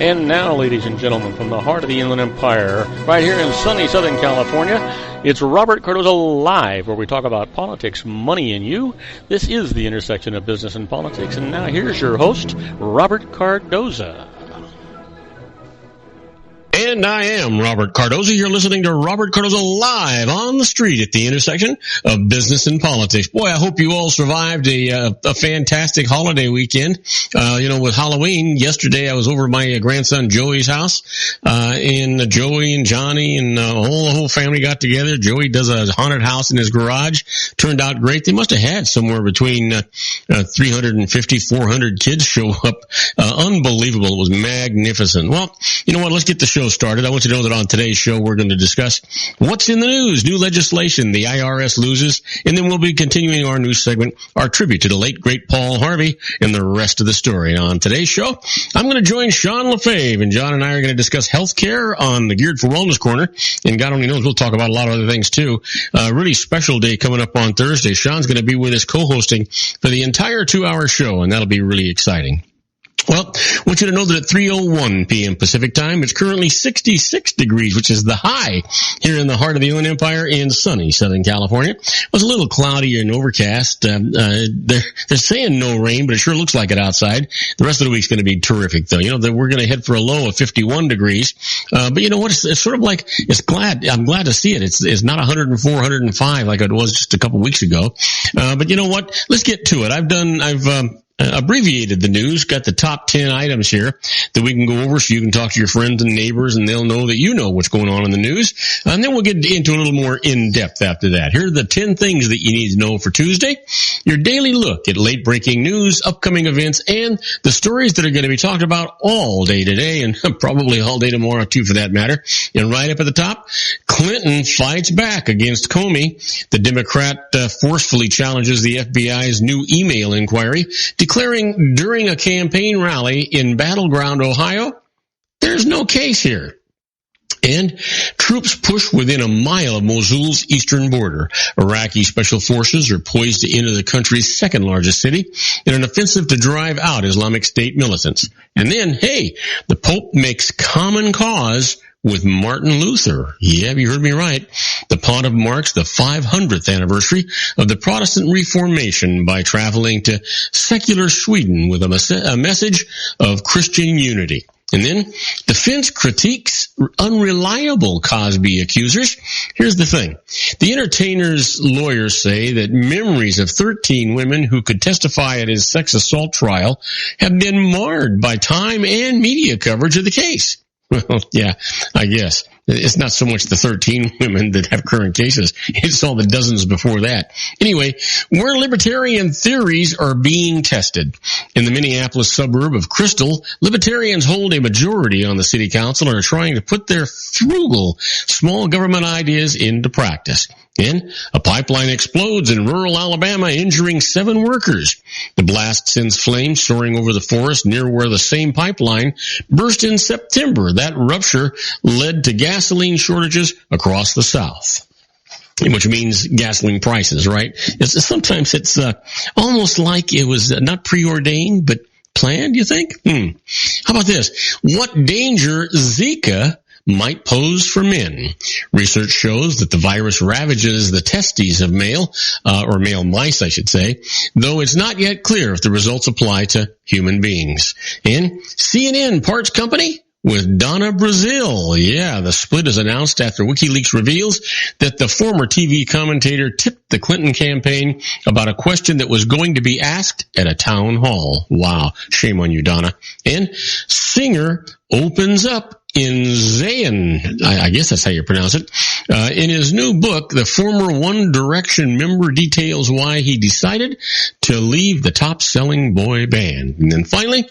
And now, ladies and gentlemen, from the heart of the Inland Empire, right here in sunny Southern California, it's Robert Cardoza Live, where we talk about politics, money, and you. This is the intersection of business and politics. And now here's your host, Robert Cardoza. And I am Robert Cardoza. You're listening to Robert Cardoza Live on the street at the intersection of business and politics. Boy, I hope you all survived a fantastic holiday weekend. With Halloween, yesterday I was over at my grandson Joey's house, and Joey and Johnny and the whole family got together. Joey does a haunted house in his garage. Turned out great. They must have had somewhere between 350, 400 kids show up. Unbelievable. It was magnificent. Well, you know what? Let's get the show started. I want you to know that on today's show, we're going to discuss what's in the news, new legislation, the IRS loses, and then we'll be continuing our news segment, our tribute to the late, great Paul Harvey, and the rest of the story. On today's show, I'm going to join Sean LaFave, and John and I are going to discuss healthcare on the Geared for Wellness Corner, and God only knows we'll talk about a lot of other things too. Really special day coming up on Thursday. Sean's going to be with us co-hosting for the entire 2-hour show, and that'll be really exciting. Well, I want you to know that at 3:01 p.m. Pacific time, it's currently 66 degrees, which is the high here in the heart of the Inland Empire in sunny Southern California. It was a little cloudy and overcast. They're saying no rain, but it sure looks like it outside. The rest of the week's going to be terrific, though. You know, we're going to head for a low of 51 degrees. But you know what? It's sort of like, I'm glad to see it. It's not 104, 105 like it was just a couple weeks ago. But you know what? Let's get to it. I've abbreviated the news, got the top 10 items here that we can go over so you can talk to your friends and neighbors and they'll know that you know what's going on in the news. And then we'll get into a little more in-depth after that. Here are the 10 things that you need to know for Tuesday. Your daily look at late-breaking news, upcoming events, and the stories that are going to be talked about all day today and probably all day tomorrow too for that matter. And right up at the top, Clinton fights back against Comey. The Democrat forcefully challenges the FBI's new email inquiry, declaring during a campaign rally in Battleground, Ohio, there's no case here. And troops push within a mile of Mosul's eastern border. Iraqi special forces are poised to enter the country's second largest city in an offensive to drive out Islamic State militants. And then, hey, the Pope makes common cause with Martin Luther. Yeah, you heard me right. The pontiff marks the 500th anniversary of the Protestant Reformation by traveling to secular Sweden with a message of Christian unity. And then, defense critiques unreliable Cosby accusers. Here's the thing. The entertainer's lawyers say that memories of 13 women who could testify at his sex assault trial have been marred by time and media coverage of the case. Well, yeah, I guess. It's not so much the 13 women that have current cases. It's all the dozens before that. Anyway, where libertarian theories are being tested. In the Minneapolis suburb of Crystal, libertarians hold a majority on the city council and are trying to put their frugal small government ideas into practice. And a pipeline explodes in rural Alabama, injuring 7 workers. The blast sends flames soaring over the forest near where the same pipeline burst in September. That rupture led to gasoline shortages across the South, which means gasoline prices, right? Sometimes it's almost like it was not preordained, but planned, you think? How about this? What danger Zika might pose for men. Research shows that the virus ravages the testes of male mice, I should say, though it's not yet clear if the results apply to human beings. And CNN parts company with Donna Brazile. Yeah, the split is announced after WikiLeaks reveals that the former TV commentator tipped the Clinton campaign about a question that was going to be asked at a town hall. Wow, shame on you, Donna. And singer opens up in Zayn, I guess that's how you pronounce it. In his new book, the former One Direction member details why he decided to leave the top-selling boy band. And then finally,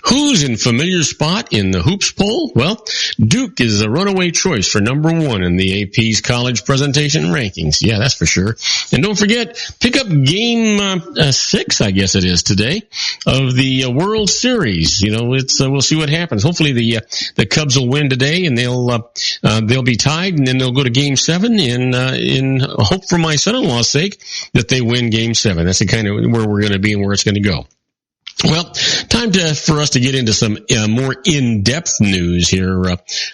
who's in familiar spot in the Hoops poll? Well, Duke is the runaway choice for number 1 in the AP's college presentation rankings. Yeah, that's for sure. And don't forget, pick up game 6, I guess it is today, of the World Series. You know, we'll see what happens. Hopefully the Cubs will win today, and they'll be tied, and then they'll go to Game 7. In hope for my son-in-law's sake that they win Game 7. That's the kind of where we're going to be and where it's going to go. Well, time for us to get into some more in-depth news here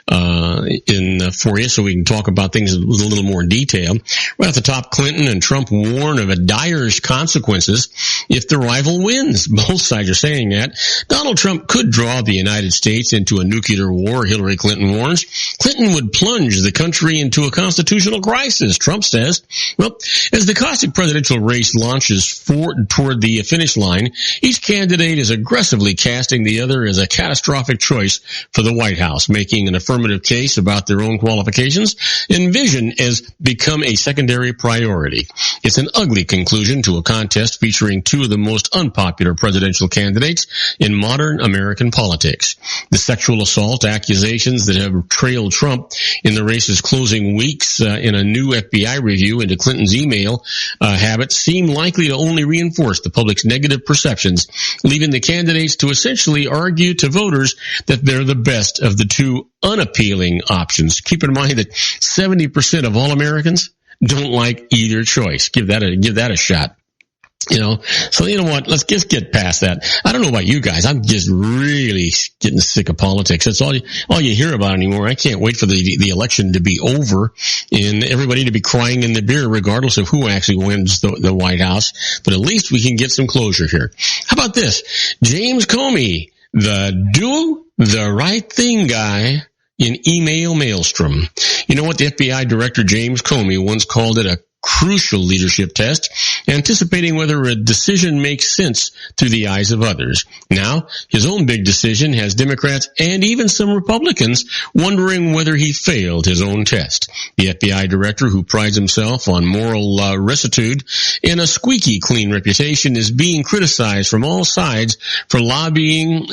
for you, so we can talk about things with a little more detail. Right at the top, Clinton and Trump warn of dire consequences if the rival wins. Both sides are saying that. Donald Trump could draw the United States into a nuclear war, Hillary Clinton warns. Clinton would plunge the country into a constitutional crisis, Trump says. Well, as the caustic presidential race launches toward the finish line, each candidate is aggressively casting the other as a catastrophic choice for the White House, making an affirmative case about their own qualifications and vision as become a secondary priority. It's an ugly conclusion to a contest featuring two of the most unpopular presidential candidates in modern American politics. The sexual assault accusations that have trailed Trump in the race's closing weeks in a new FBI review into Clinton's email habits seem likely to only reinforce the public's negative perceptions, leaving the candidates to essentially argue to voters that they're the best of the two unappealing options. Keep in mind that 70% of all Americans don't like either choice. Give that a shot. So you know what? Let's just get past that. I don't know about you guys. I'm just really getting sick of politics. That's all you hear about anymore. I can't wait for the election to be over and everybody to be crying in the beer, regardless of who actually wins the White House. But at least we can get some closure here. How about this? James Comey, the do the right thing guy in email maelstrom. You know what? The FBI Director James Comey once called it a crucial leadership test, anticipating whether a decision makes sense through the eyes of others. Now, his own big decision has Democrats and even some Republicans wondering whether he failed his own test. The FBI director, who prides himself on moral rectitude and a squeaky clean reputation, is being criticized from all sides for lobbing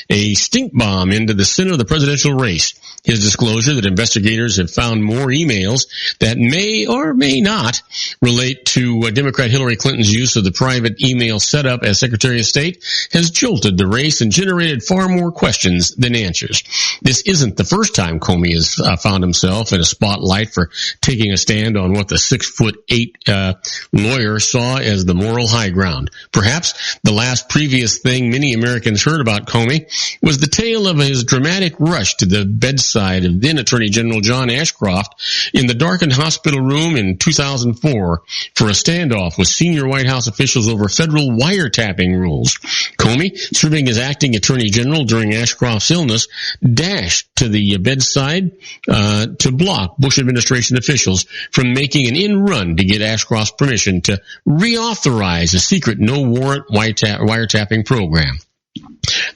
a stink bomb into the center of the presidential race. His disclosure that investigators have found more emails that may or may not relate to Democrat Hillary Clinton's use of the private email setup as Secretary of State has jolted the race and generated far more questions than answers. This isn't the first time Comey has found himself in a spotlight for taking a stand on what the 6'8" lawyer saw as the moral high ground. Perhaps the last previous thing many Americans heard about Comey was the tale of his dramatic rush to the bedside of then Attorney General John Ashcroft in the darkened hospital room in 2004 for a standoff with senior White House officials over federal wiretapping rules. Comey, serving as acting Attorney General during Ashcroft's illness, dashed to the bedside to block Bush administration officials from making an in-run to get Ashcroft's permission to reauthorize a secret no-warrant wiretapping program.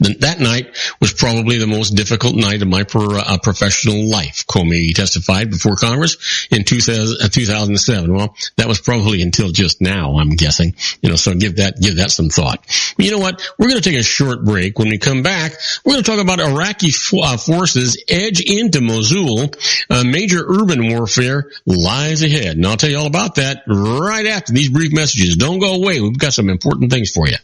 That night was probably the most difficult night of my professional life, Comey testified before Congress in 2007. Well, that was probably until just now, I'm guessing. So give that some thought. But you know what? We're going to take a short break. When we come back, we're going to talk about Iraqi forces edge into Mosul. Major urban warfare lies ahead. And I'll tell you all about that right after these brief messages. Don't go away. We've got some important things for you.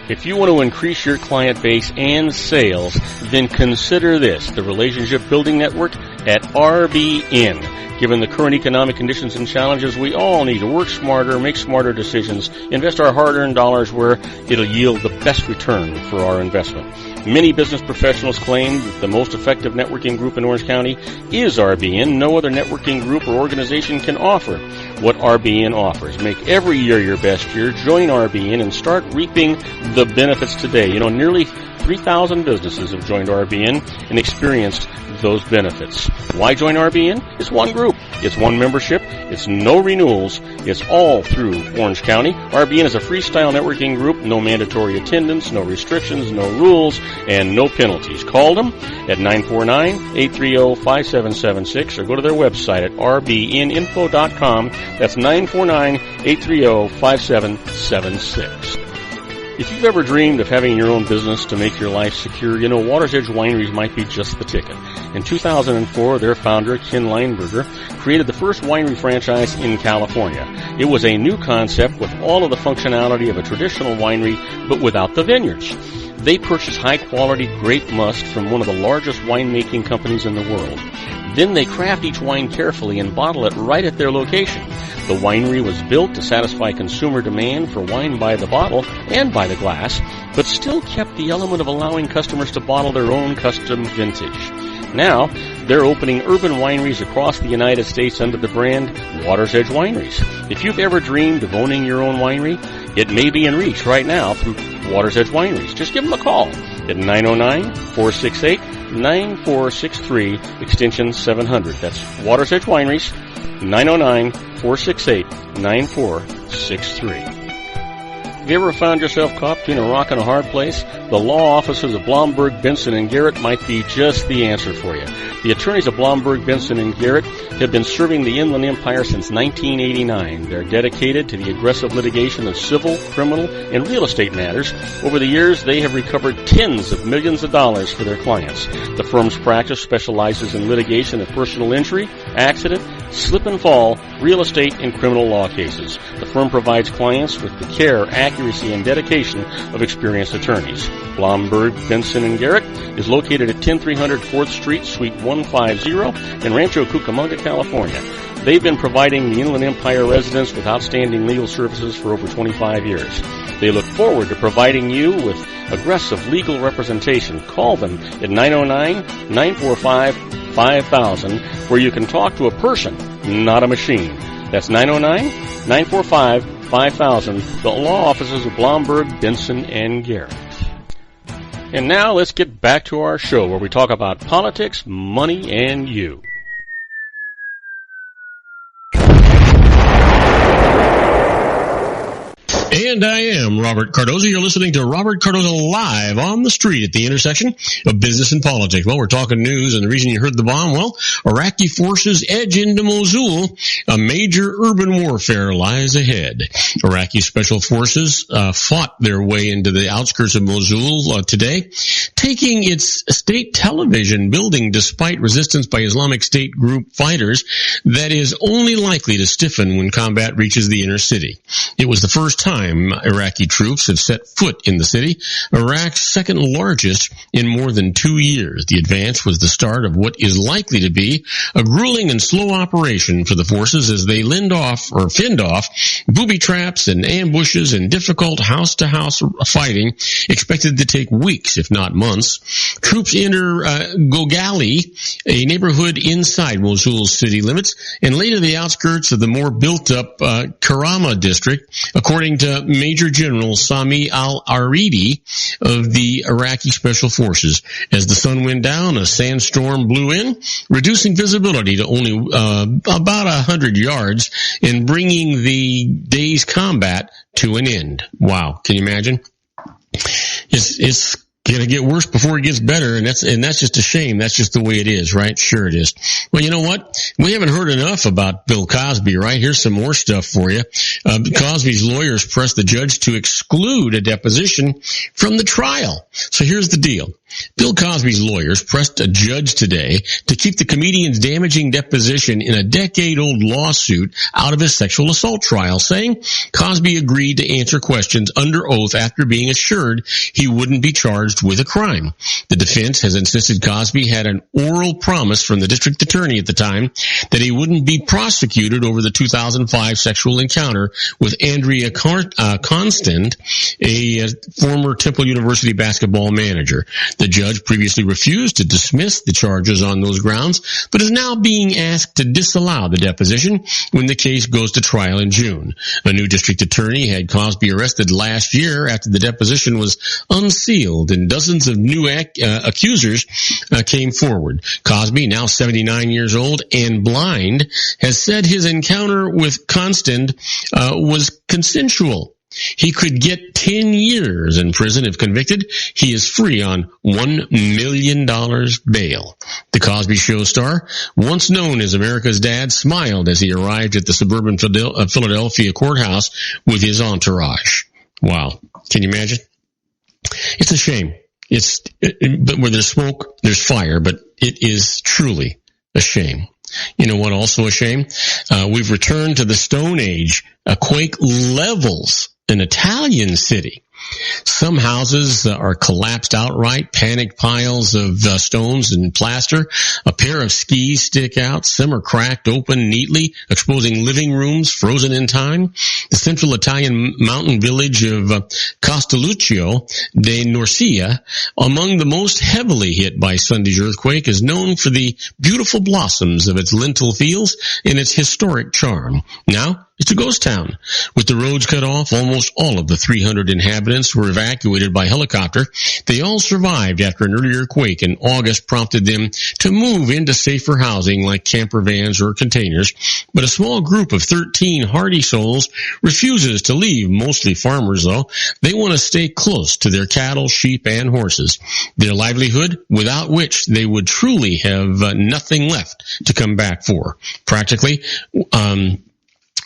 If you want to increase your client base and sales, then consider this, the Relationship Building Network at RBN. Given the current economic conditions and challenges, we all need to work smarter, make smarter decisions, invest our hard-earned dollars where it'll yield the best return for our investment. Many business professionals claim that the most effective networking group in Orange County is RBN. No other networking group or organization can offer what RBN offers. Make every year your best year. Join RBN and start reaping the benefits today. Nearly 3,000 businesses have joined RBN and experienced those benefits. Why join RBN? It's one group. It's one membership. It's no renewals. It's all through Orange County. RBN is a freestyle networking group. No mandatory attendance, no restrictions, no rules, and no penalties. Call them at 949-830-5776 or go to their website at rbninfo.com. That's 949-830-5776. If you've ever dreamed of having your own business to make your life secure, Water's Edge Wineries might be just the ticket. In 2004, their founder, Ken Lineberger, created the first winery franchise in California. It was a new concept with all of the functionality of a traditional winery, but without the vineyards. They purchased high-quality grape must from one of the largest winemaking companies in the world. Then they craft each wine carefully and bottle it right at their location. The winery was built to satisfy consumer demand for wine by the bottle and by the glass, but still kept the element of allowing customers to bottle their own custom vintage. Now, they're opening urban wineries across the United States under the brand Water's Edge Wineries. If you've ever dreamed of owning your own winery, it may be in reach right now through Water's Edge Wineries. Just give them a call at 909-468-9463, extension 700. That's Water's Edge Wineries, 909-468-9463. Have you ever found yourself caught between a rock and a hard place? The law offices of Blomberg, Benson & Garrett might be just the answer for you. The attorneys of Blomberg, Benson & Garrett have been serving the Inland Empire since 1989. They're dedicated to the aggressive litigation of civil, criminal, and real estate matters. Over the years, they have recovered tens of millions of dollars for their clients. The firm's practice specializes in litigation of personal injury, accident, slip and fall, real estate, and criminal law cases. The firm provides clients with the care, accuracy, and dedication of experienced attorneys. Blomberg, Benson & Garrett is located at 10300 4th Street, Suite 150 in Rancho Cucamonga, California. They've been providing the Inland Empire residents with outstanding legal services for over 25 years. They look forward to providing you with aggressive legal representation. Call them at 909-945-5000, where you can talk to a person, not a machine. That's 909-945-5000, the law offices of Blomberg, Benson & Garrett. And now let's get back to our show where we talk about politics, money, and you. And I am Robert Cardoza. You're listening to Robert Cardoza live on the street at the intersection of business and politics. Well, we're talking news, and the reason you heard the bomb, well, Iraqi forces edge into Mosul. A major urban warfare lies ahead. Iraqi special forces fought their way into the outskirts of Mosul today, taking its state television building despite resistance by Islamic State group fighters that is only likely to stiffen when combat reaches the inner city. It was the first time Iraqi troops have set foot in the city, Iraq's second largest in more than 2 years. The advance was the start of what is likely to be a grueling and slow operation for the forces as they fend off booby traps and ambushes and difficult house-to-house fighting expected to take weeks, if not months. Troops enter Gogali, a neighborhood inside Mosul's city limits, and later the outskirts of the more built-up Karama district, according to Major General Sami al-Aridi of the Iraqi Special Forces. As the sun went down, a sandstorm blew in, reducing visibility to only about 100 yards and bringing the day's combat to an end. Wow, can you imagine? It's going to get worse before it gets better, and that's just a shame. That's just the way it is, right? Sure it is. Well, you know what? We haven't heard enough about Bill Cosby, right? Here's some more stuff for you. Cosby's lawyers pressed the judge to exclude a deposition from the trial. So here's the deal. Bill Cosby's lawyers pressed a judge today to keep the comedian's damaging deposition in a decade-old lawsuit out of his sexual assault trial, saying Cosby agreed to answer questions under oath after being assured he wouldn't be charged with a crime. The defense has insisted Cosby had an oral promise from the district attorney at the time that he wouldn't be prosecuted over the 2005 sexual encounter with Andrea Constant, a former Temple University basketball manager. The judge previously refused to dismiss the charges on those grounds, but is now being asked to disallow the deposition when the case goes to trial in June. A new district attorney had Cosby arrested last year after the deposition was unsealed, and dozens of new accusers came forward. Cosby, now 79 years old and blind, has said his encounter with Constant was consensual. He could get 10 years in prison if convicted. He is free on $1 million bail. The Cosby Show star, once known as America's Dad, smiled as he arrived at the suburban Philadelphia courthouse with his entourage. Wow. Can you imagine? It's a shame. But where there's smoke, there's fire, but it is truly a shame. You know what? Also a shame? We've returned to the Stone Age. A quake levels an Italian city. Some houses are collapsed outright, panicked piles of stones and plaster. A pair of skis stick out. Some are cracked open neatly, exposing living rooms frozen in time. The central Italian mountain village of Castelluccio de Norcia, among the most heavily hit by Sunday's earthquake, is known for the beautiful blossoms of its lentil fields and its historic charm. Now, it's a ghost town. With the roads cut off, almost all of the 300 inhabitants were evacuated by helicopter. They all survived after an earlier quake in August prompted them to move into safer housing like camper vans or containers. But a small group of 13 hardy souls refuses to leave, mostly farmers though. They want to stay close to their cattle, sheep, and horses. Their livelihood, without which they would truly have nothing left to come back for. Practically,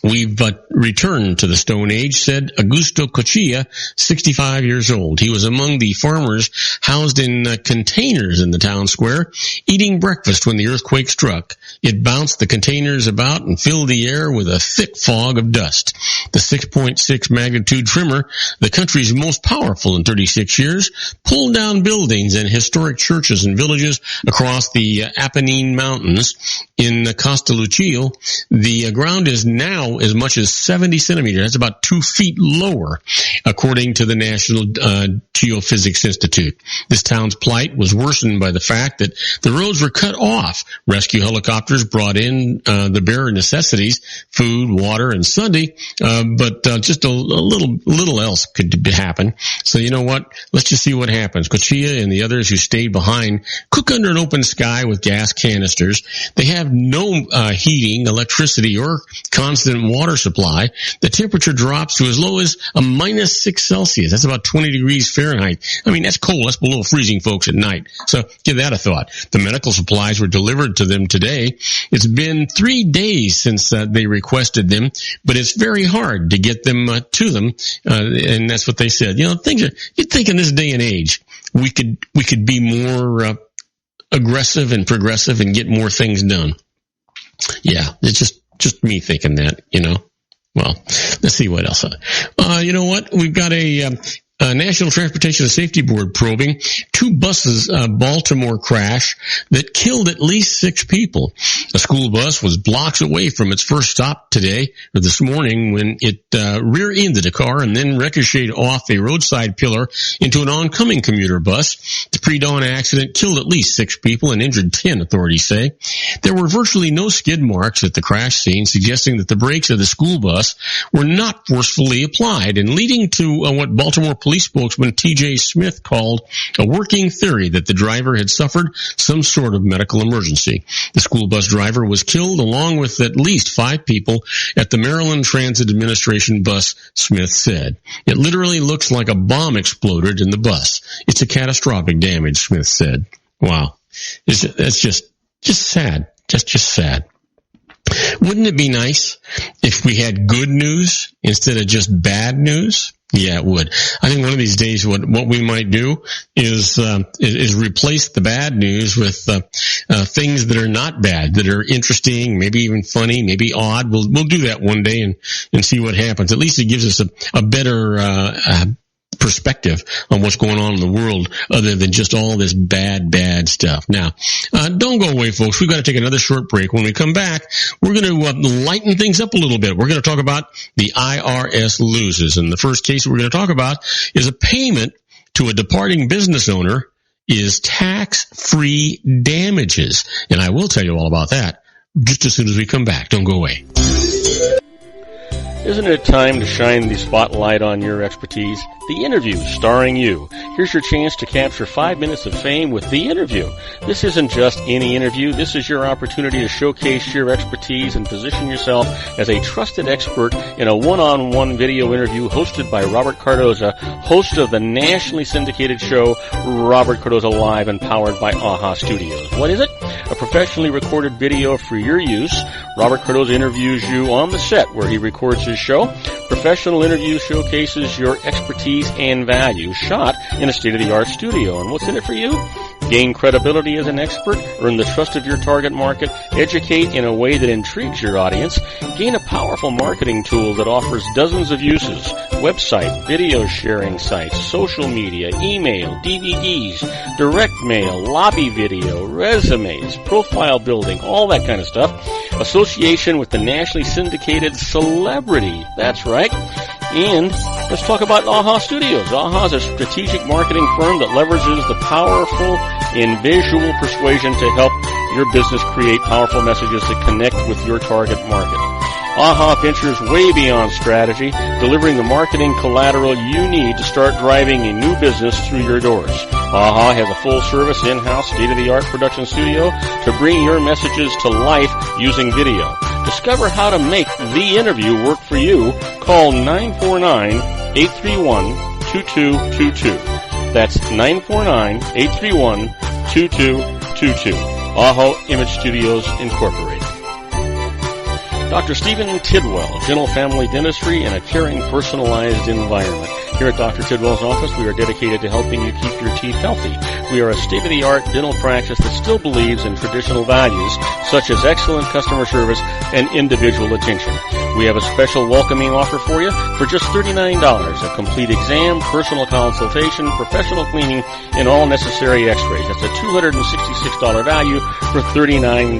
we've returned to the Stone Age, said Augusto Cochilla, 65 years old. He was among the farmers housed in containers in the town square, eating breakfast when the earthquake struck. It bounced the containers about and filled the air with a thick fog of dust. The 6.6 magnitude tremor, the country's most powerful in 36 years, pulled down buildings and historic churches and villages across the Apennine Mountains. In Castelluccio, the ground is now as much as 70 centimeters. That's about 2 feet lower, according to the National Geophysics Institute. This town's plight was worsened by the fact that the roads were cut off. Rescue helicopters brought in the bare necessities, food, water, and Sunday, but just a little else could happen. So you know what? Let's just see what happens. Cochilla and the others who stayed behind cook under an open sky with gas canisters. They have no heating, electricity, or constant water supply. The temperature drops to as low as a -6 Celsius. That's about 20 degrees Fahrenheit. I mean, that's cold. That's below freezing, folks, at night. So give that a thought. The medical supplies were delivered to them today. It's been 3 days since they requested them, but it's very hard to get them to them, and that's what they said. You know, you'd think in this day and age we could be more aggressive and progressive and get more things done. Yeah, it's just me thinking that, you know. Well, let's see what else. You know what? We've got a National Transportation Safety Board probing 2 buses Baltimore crash that killed at least 6 people. A school bus was blocks away from its first stop this morning when it rear-ended a car and then ricocheted off a roadside pillar into an oncoming commuter bus. The pre-dawn accident killed at least 6 people and injured 10, authorities say. There were virtually no skid marks at the crash scene, suggesting that the brakes of the school bus were not forcefully applied and leading to what Baltimore police spokesman T.J. Smith called a working theory that the driver had suffered some sort of medical emergency. The school bus driver was killed along with at least 5 people at the Maryland Transit Administration bus, Smith said. It literally looks like a bomb exploded in the bus. It's a catastrophic damage, Smith said. Wow. That's just sad. Just sad. Wouldn't it be nice if we had good news instead of just bad news? Yeah, it would. I think one of these days what we might do is replace the bad news with things that are not bad, that are interesting, maybe even funny, maybe odd. We'll do that one day and see what happens. At least it gives us a better perspective on what's going on in the world other than just all this bad stuff. Now, don't go away, folks. We've got to take another short break. When we come back, we're going to lighten things up a little bit. We're going to talk about the IRS Loses. And the first case we're going to talk about is a payment to a departing business owner is tax-free damages. And I will tell you all about that just as soon as we come back. Don't go away. Isn't it time to shine the spotlight on your expertise? The Interview, starring you. Here's your chance to capture 5 minutes of fame with The Interview. This isn't just any interview. This is your opportunity to showcase your expertise and position yourself as a trusted expert in a one-on-one video interview hosted by Robert Cardoza, host of the nationally syndicated show Robert Cardoza Live and powered by AHA Studios. What is it? A professionally recorded video for your use. Robert Cardoza interviews you on the set where he records his show. Professional interview showcases your expertise and value, shot in a state-of-the-art studio. And what's in it for you? Gain credibility as an expert, earn the trust of your target market, educate in a way that intrigues your audience, gain a powerful marketing tool that offers dozens of uses, website, video sharing sites, social media, email, DVDs, direct mail, lobby video, resumes, profile building, all that kind of stuff. Association with the nationally syndicated celebrity. That's right. And let's talk about AHA Studios. AHA is a strategic marketing firm that leverages the powerful and visual persuasion to help your business create powerful messages that connect with your target market. AHA ventures way beyond strategy, delivering the marketing collateral you need to start driving a new business through your doors. AHA has a full-service, in-house, state-of-the-art production studio to bring your messages to life using video. Discover how to make the interview work for you. Call 949-831-2222. That's 949-831-2222. AHA Image Studios Incorporated. Dr. Stephen Tidwell, Gentle Family Dentistry and a caring, personalized environment. Here at Dr. Tidwell's office, we are dedicated to helping you keep your teeth healthy. We are a state-of-the-art dental practice that still believes in traditional values, such as excellent customer service and individual attention. We have a special welcoming offer for you for just $39, a complete exam, personal consultation, professional cleaning, and all necessary x-rays. That's a $266 value for $39.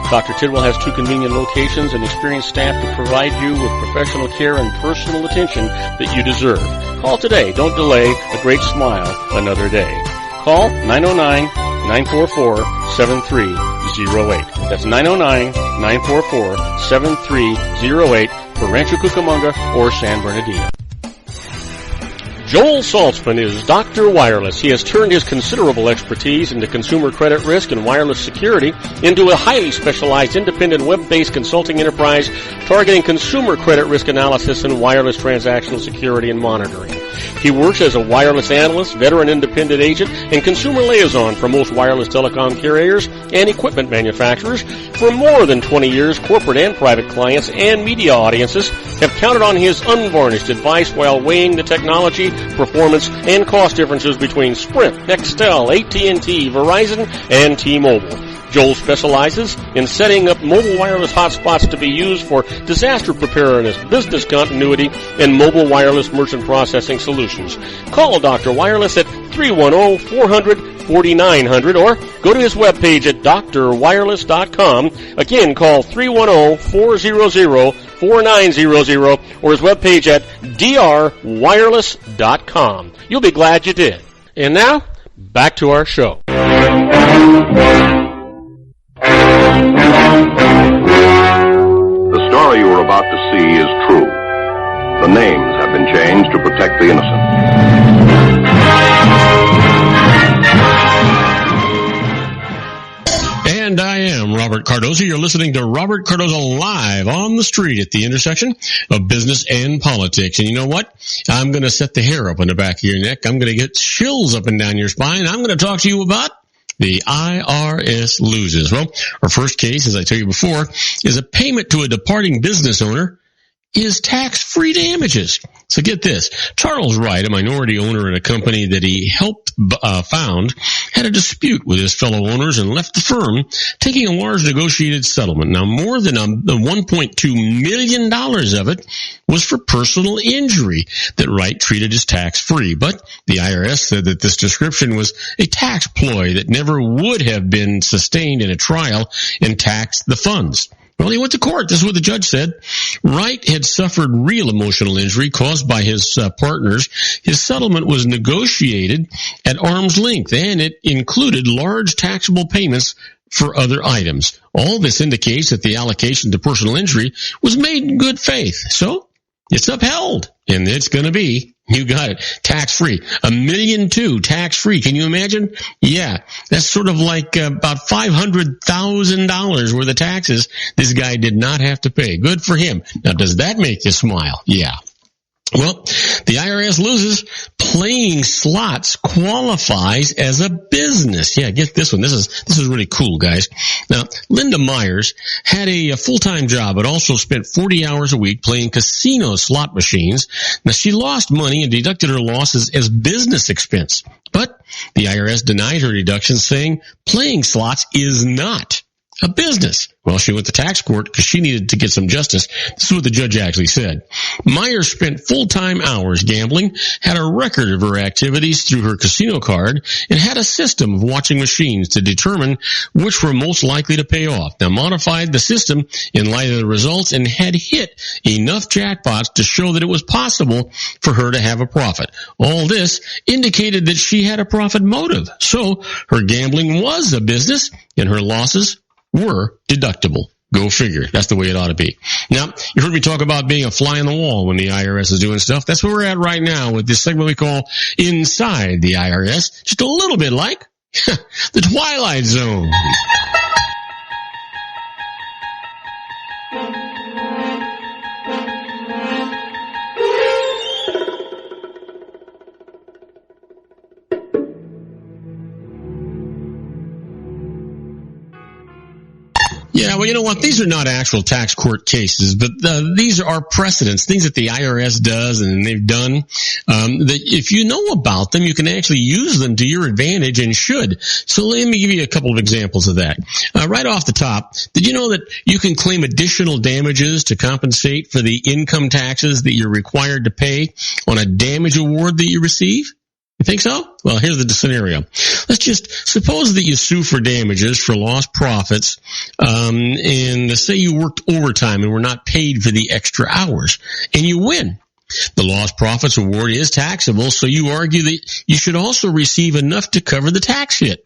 Dr. Tidwell has 2 convenient locations and experienced staff to provide you with professional care and personal attention that you deserve. Call today. Don't delay. A great smile another day. Call 909-944-7308. That's 909-944-7308 for Rancho Cucamonga or San Bernardino. Joel Saltzman is Dr. Wireless. He has turned his considerable expertise into consumer credit risk and wireless security into a highly specialized independent web-based consulting enterprise targeting consumer credit risk analysis and wireless transactional security and monitoring. He works as a wireless analyst, veteran independent agent, and consumer liaison for most wireless telecom carriers and equipment manufacturers. For more than 20 years, corporate and private clients and media audiences have counted on his unvarnished advice while weighing the technology, performance, and cost differences between Sprint, Nextel, AT&T, Verizon, and T-Mobile. Joel specializes in setting up mobile wireless hotspots to be used for disaster preparedness, business continuity, and mobile wireless merchant processing solutions. Call Dr. Wireless at 310-400-4900 or go to his webpage at drwireless.com. Again, call 310-400-4900 or his webpage at drwireless.com. You'll be glad you did. And now, back to our show. The story you are about to see is true. The names have been changed to protect the innocent. And I am Robert Cardoza. You're listening to Robert Cardoza live on the street at the intersection of business and politics. And you know what? I'm going to set the hair up on the back of your neck. I'm going to get chills up and down your spine. I'm going to talk to you about the IRS Loses. Well, our first case, as I told you before, is a payment to a departing business owner is tax-free damages. So get this. Charles Wright, a minority owner in a company that he helped found, had a dispute with his fellow owners and left the firm, taking a large negotiated settlement. Now, more than $1.2 million of it was for personal injury that Wright treated as tax-free. But the IRS said that this description was a tax ploy that never would have been sustained in a trial and taxed the funds. Well, he went to court. This is what the judge said. Wright had suffered real emotional injury caused by his partners. His settlement was negotiated at arm's length, and it included large taxable payments for other items. All this indicates that the allocation to personal injury was made in good faith. So it's upheld, and it's going to be, you got it, tax-free. $1.2 million tax-free. Can you imagine? Yeah, that's sort of like about $500,000 worth of taxes this guy did not have to pay. Good for him. Now, does that make you smile? Yeah. Well, the IRS loses. Playing slots qualifies as a business. Yeah, get this one. This is really cool, guys. Now, Linda Myers had a full-time job, but also spent 40 hours a week playing casino slot machines. Now, she lost money and deducted her losses as business expense. But The IRS denied her deduction, saying playing slots is not a business. Well, she went to tax court because she needed to get some justice. This is what the judge actually said. Myers spent full-time hours gambling, had a record of her activities through her casino card, and had a system of watching machines to determine which were most likely to pay off. Now, modified the system in light of the results and had hit enough jackpots to show that it was possible for her to have a profit. All this indicated that she had a profit motive. So her gambling was a business, and her losses were deductible. Go figure. That's the way it ought to be. Now, you heard me talk about being a fly on the wall when the IRS is doing stuff. That's where we're at right now with this segment we call Inside the IRS. Just a little bit like the Twilight Zone. Yeah, well, you know what? These are not actual tax court cases, but these are precedents, things that the IRS does and they've done, that if you know about them, you can actually use them to your advantage and should. So let me give you a couple of examples of that. Right off the top, did you know that you can claim additional damages to compensate for the income taxes that you're required to pay on a damage award that you receive? You think so? Well, here's the scenario. Let's just suppose that you sue for damages for lost profits, and say you worked overtime and were not paid for the extra hours, and you win. The lost profits award is taxable, so you argue that you should also receive enough to cover the tax hit.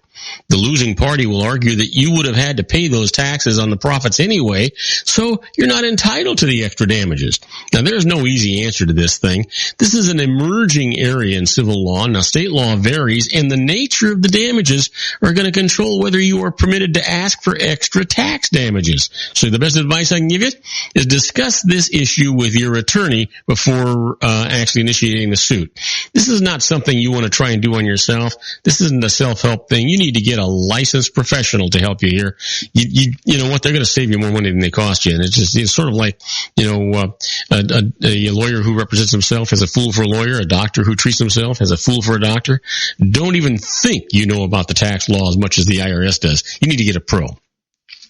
The losing party will argue that you would have had to pay those taxes on the profits anyway, so you're not entitled to the extra damages. Now, there's no easy answer to this thing. This is an emerging area in civil law. Now, state law varies, and the nature of the damages are going to control whether you are permitted to ask for extra tax damages. So the best advice I can give you is discuss this issue with your attorney before actually initiating the suit. This is not something you want to try and do on yourself. This isn't a self-help thing. You need to get a licensed professional to help you here. You know what? They're going to save you more money than they cost you. And it's sort of like, a lawyer who represents himself as a fool for a lawyer, a doctor who treats himself as a fool for a doctor. Don't even think you know about the tax law as much as the IRS does. You need to get a pro.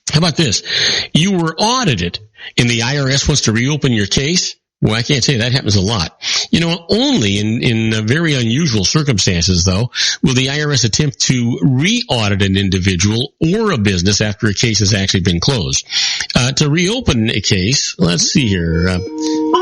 How about this? You were audited and the IRS wants to reopen your case. Well, I can't tell you that happens a lot. You know, only in very unusual circumstances, though, will the IRS attempt to re-audit an individual or a business after a case has actually been closed. To reopen a case, let's see here.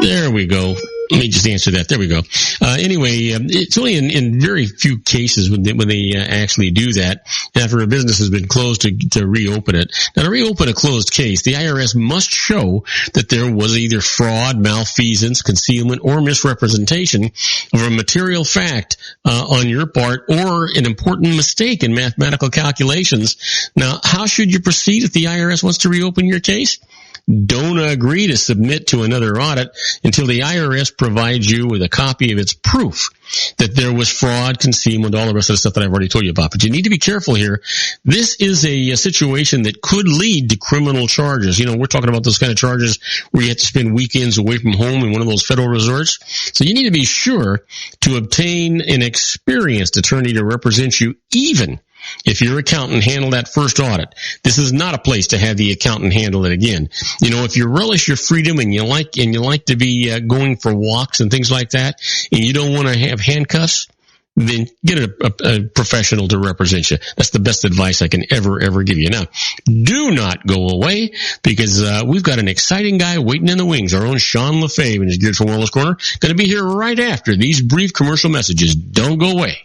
There we go. Let me just answer that. There we go. Anyway, it's only in very few cases when they actually do that after a business has been closed to reopen it. Now, to reopen a closed case, the IRS must show that there was either fraud, malfeasance, concealment, or misrepresentation of a material fact on your part or an important mistake in mathematical calculations. Now, how should you proceed if the IRS wants to reopen your case? Don't agree to submit to another audit until the IRS provides you with a copy of its proof that there was fraud, concealment, all the rest of the stuff that I've already told you about. But you need to be careful here. This is a situation that could lead to criminal charges. You know, we're talking about those kind of charges where you have to spend weekends away from home in one of those federal resorts. So you need to be sure to obtain an experienced attorney to represent you, even if your accountant handled that first audit. This is not a place to have the accountant handle it again. You know, if you relish your freedom and you like to be going for walks and things like that, and you don't want to have handcuffs, then get a professional to represent you. That's the best advice I can ever give you. Now, do not go away, because we've got an exciting guy waiting in the wings, our own Sean LaFave in his Geared for Wellness Corner. Going to be here right after these brief commercial messages. Don't go away.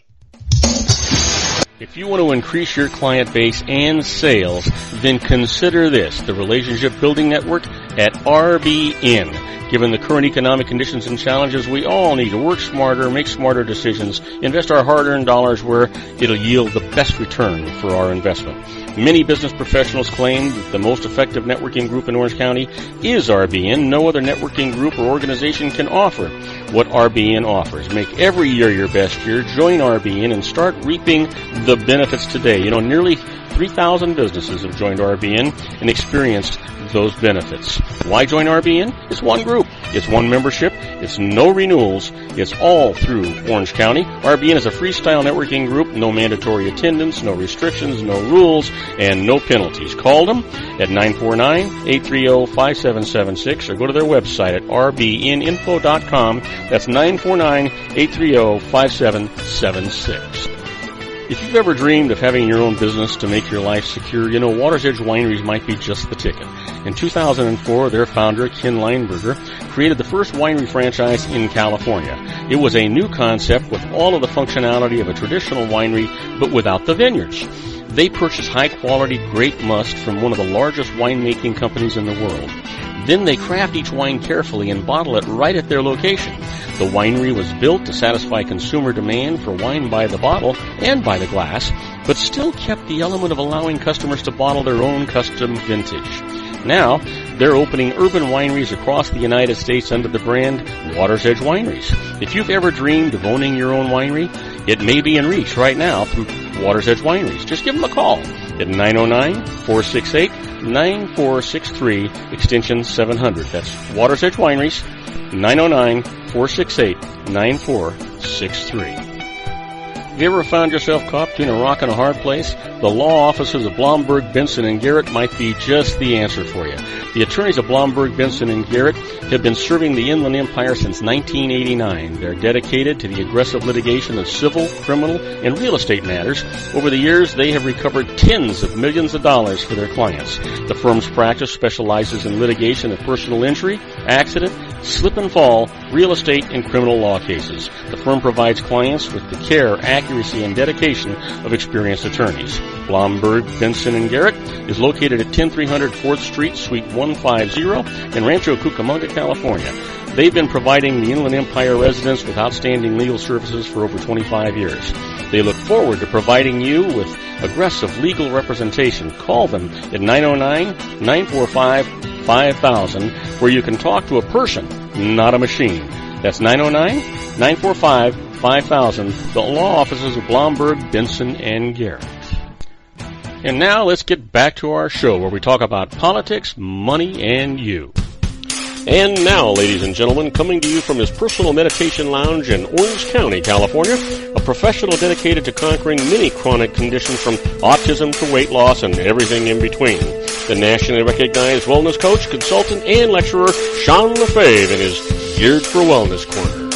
If you want to increase your client base and sales, then consider this, the Relationship Building Network at RBN. Given the current economic conditions and challenges, we all need to work smarter, make smarter decisions, invest our hard-earned dollars where it'll yield the best return for our investment. Many business professionals claim that the most effective networking group in Orange County is RBN. No other networking group or organization can offer what RBN offers. Make every year your best year. Join RBN and start reaping the benefits today. You know, nearly 3,000 businesses have joined RBN and experienced those benefits. Why join RBN? It's one group. It's one membership. It's no renewals. It's all through Orange County. RBN is a freestyle networking group. No mandatory attendance, no restrictions, no rules, and no penalties. Call them at 949-830-5776 or go to their website at rbninfo.com. That's 949-830-5776. If you've ever dreamed of having your own business to make your life secure, you know Water's Edge Wineries might be just the ticket. In 2004, their founder, Ken Lineberger, created the first winery franchise in California. It was a new concept with all of the functionality of a traditional winery, but without the vineyards. They purchase high-quality grape must from one of the largest winemaking companies in the world. Then they craft each wine carefully and bottle it right at their location. The winery was built to satisfy consumer demand for wine by the bottle and by the glass, but still kept the element of allowing customers to bottle their own custom vintage. Now, they're opening urban wineries across the United States under the brand Water's Edge Wineries. If you've ever dreamed of owning your own winery, it may be in reach right now through Water's Edge Wineries. Just give them a call at 909-468-9463, extension 700. That's Water's Edge Wineries, 909-468-9463. Have you ever found yourself caught between a rock and a hard place? The law offices of Blomberg, Benson, & Garrett might be just the answer for you. The attorneys of Blomberg, Benson, & Garrett have been serving the Inland Empire since 1989. They're dedicated to the aggressive litigation of civil, criminal, and real estate matters. Over the years, they have recovered tens of millions of dollars for their clients. The firm's practice specializes in litigation of personal injury, accident, slip and fall, real estate, and criminal law cases. The firm provides clients with the care, accuracy, and dedication of experienced attorneys. Blomberg, Benson, & Garrett is located at 10300 4th Street, Suite 150 in Rancho Cucamonga, California. They've been providing the Inland Empire residents with outstanding legal services for over 25 years. They look forward to providing you with aggressive legal representation. Call them at 909-945-5000, where you can talk to a person, not a machine. That's 909-945-5000, the law offices of Blomberg, Benson, & Garrett. And now let's get back to our show where we talk about politics, money, and you. And now, ladies and gentlemen, coming to you from his personal meditation lounge in Orange County, California, a professional dedicated to conquering many chronic conditions from autism to weight loss and everything in between. The nationally recognized wellness coach, consultant, and lecturer, Sean LaFave, in his Geared for Wellness Corner.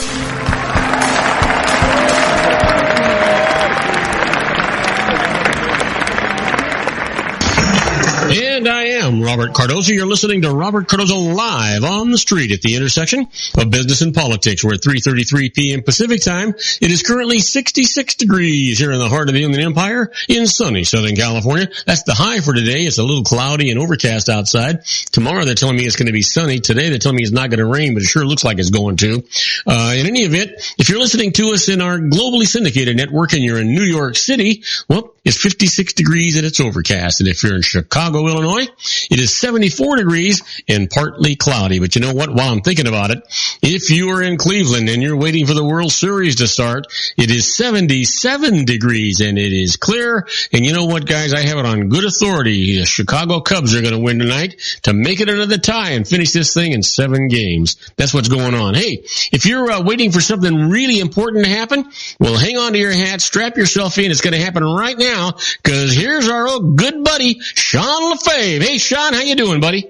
And I am Robert Cardoza. You're listening to Robert Cardoza live on the street at the intersection of business and politics. We're at 3:33 p.m. Pacific time. It is currently 66 degrees here in the heart of the Inland Empire in sunny Southern California. That's the high for today. It's a little cloudy and overcast outside. Tomorrow they're telling me it's going to be sunny. Today they're telling me it's not going to rain, but it sure looks like it's going to. In any event, if you're listening to us in our globally syndicated network and you're in New York City, well, it's 56 degrees and it's overcast. And if you're in Chicago, Illinois, it is 74 degrees and partly cloudy. But you know what? While I'm thinking about it, if you are in Cleveland and you're waiting for the World Series to start, it is 77 degrees and it is clear. And you know what, guys? I have it on good authority. The Chicago Cubs are going to win tonight to make it another tie and finish this thing in 7 games. That's what's going on. Hey, if you're waiting for something really important to happen, well, hang on to your hat, strap yourself in. It's going to happen right now because here's our old good buddy, Sean LaFave. Hey, Sean, how you doing, buddy?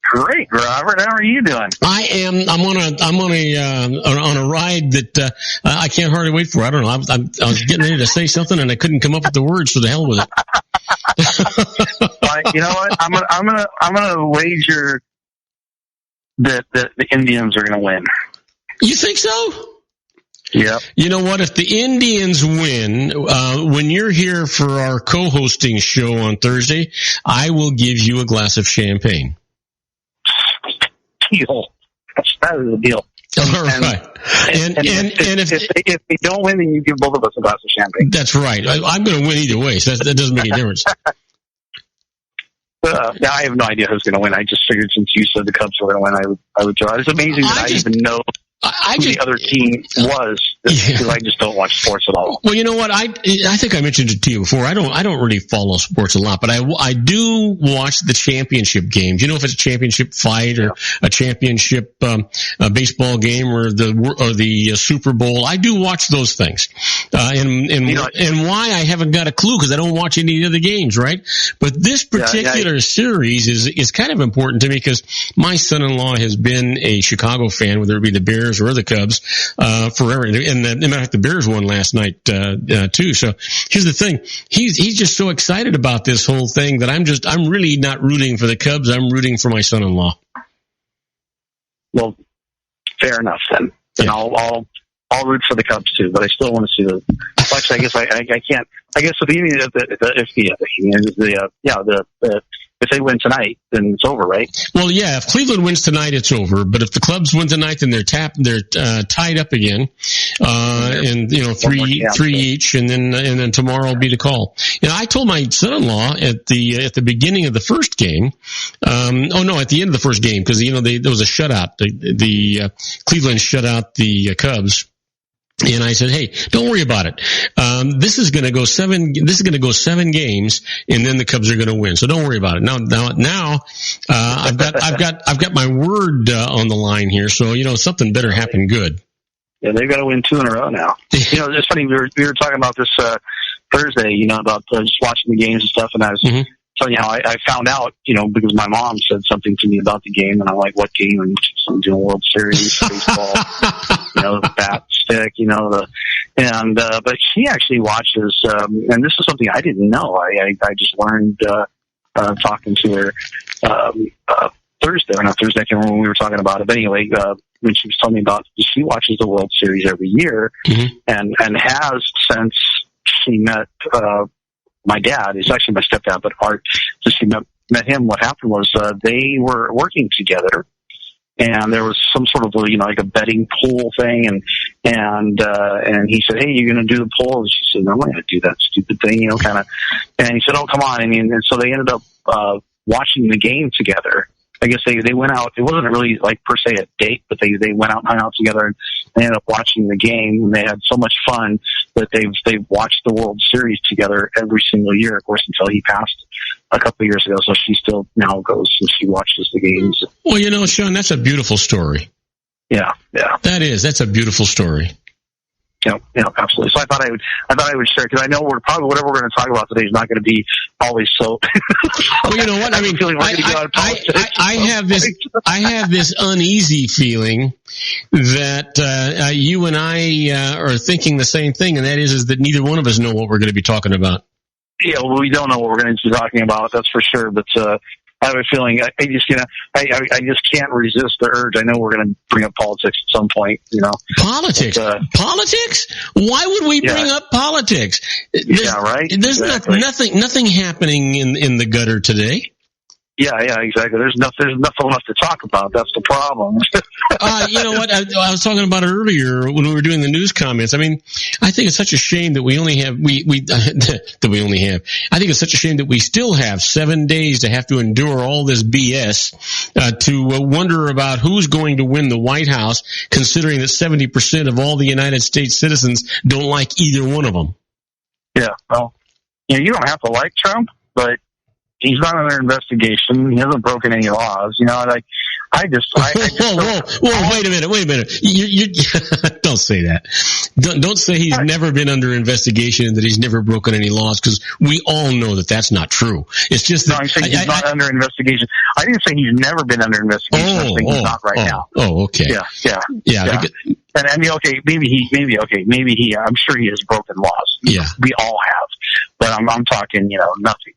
Great, Robert. How are you doing? I'm on a ride that I can't hardly wait for. I don't know. I was getting ready to say something and I couldn't come up with the words. So the hell with it. You know what? I'm gonna wager that the Indians are gonna win. You think so? Yeah. You know what? If the Indians win, when you're here for our co-hosting show on Thursday, I will give you a glass of champagne. Deal. That is a deal. All right. And if they don't win, then you give both of us a glass of champagne. That's right. I'm going to win either way, so that doesn't make any difference. I have no idea who's going to win. I just figured since you said the Cubs were going to win, I would draw. It's amazing that I even know who the other team was, because I just don't watch sports at all. Well, you know what? I think I mentioned it to you before. I don't really follow sports a lot, but I do watch the championship games. You know, if it's a championship fight or a championship a baseball game or the Super Bowl, I do watch those things. And why I haven't got a clue, because I don't watch any of the games, right? But this particular series is kind of important to me because my son-in-law has been a Chicago fan, whether it be the Bears or the Cubs, forever. And in fact, the Bears won last night, too. So here's the thing. He's just so excited about this whole thing that I'm really not rooting for the Cubs. I'm rooting for my son-in-law. Well, fair enough then. And I'll root for the Cubs too, but I still want to see the. Actually, I guess I can't. I guess if they win tonight, then it's over, right? Well, yeah. If Cleveland wins tonight, it's over. But if the Cubs win tonight, then they're tied up again, and three each, and then tomorrow will be the call. I told my son-in-law at the beginning of the first game, at the end of the first game, because there was a shutout. The Cleveland shut out the Cubs. And I said, "Hey, don't worry about it. This is going to go 7 games, and then the Cubs are going to win. So don't worry about it." Now, I've got my word on the line here. So something better happen good. Yeah, they've got to win 2 in a row now. It's funny. We were talking about this Thursday. About just watching the games and stuff, and I was telling you how I found out. Because my mom said something to me about the game, and I'm like, "What game?" And I'm doing World Series baseball. The bat stick, but she actually watches, and this is something I didn't know. I just learned, talking to her, Thursday, or not Thursday, I can't remember when we were talking about it, but anyway, when she was telling me about, she watches the World Series every year, and has since she met, my dad. He's actually my stepdad, but since she met him, what happened was, they were working together. And there was some sort of like a betting pool thing, and he said, "Hey, you're going to do the pool?" And she said, "No, I'm not going to do that stupid thing," kind of. And he said, "Oh, come on!" And so they ended up watching the game together. I guess they went out. It wasn't really like per se a date, but they went out and hung out together, and they ended up watching the game. And they had so much fun that they've watched the World Series together every single year, of course, until he passed a couple of years ago. So she still now goes and she watches the games. Well, Sean, that's a beautiful story. Yeah. That's a beautiful story. Yeah, absolutely. So I thought I would share, because I know whatever we're going to talk about today is not going to be always so. Well, you know what? I mean, I have this uneasy feeling that you and I are thinking the same thing, and that is that neither one of us know what we're going to be talking about. Yeah, well, we don't know what we're going to be talking about. That's for sure. But I have a feeling I just can't resist the urge. I know we're going to bring up politics at some point. Politics. Politics? Why would we bring up politics? Right. There's nothing happening in the gutter today. Yeah, exactly. There's nothing left to talk about. That's the problem. You know what? I was talking about it earlier when we were doing the news comments. I mean, I think it's such a shame that we only have I think it's such a shame that we still have 7 days to have to endure all this BS, to wonder about who's going to win the White House, considering that 70% of all the United States citizens don't like either one of them. Yeah, well, you don't have to like Trump, but he's not under investigation. He hasn't broken any laws. Whoa, wait a minute. You don't say that. Don't say he's never been under investigation and that he's never broken any laws, because we all know that that's not true. It's just that. No, I'm saying he's not under investigation. I didn't say he's never been under investigation. I'm saying he's not right now. Oh, okay. Yeah. And I mean, okay, maybe he, I'm sure he has broken laws. Yeah. We all have. But I'm talking, nothing.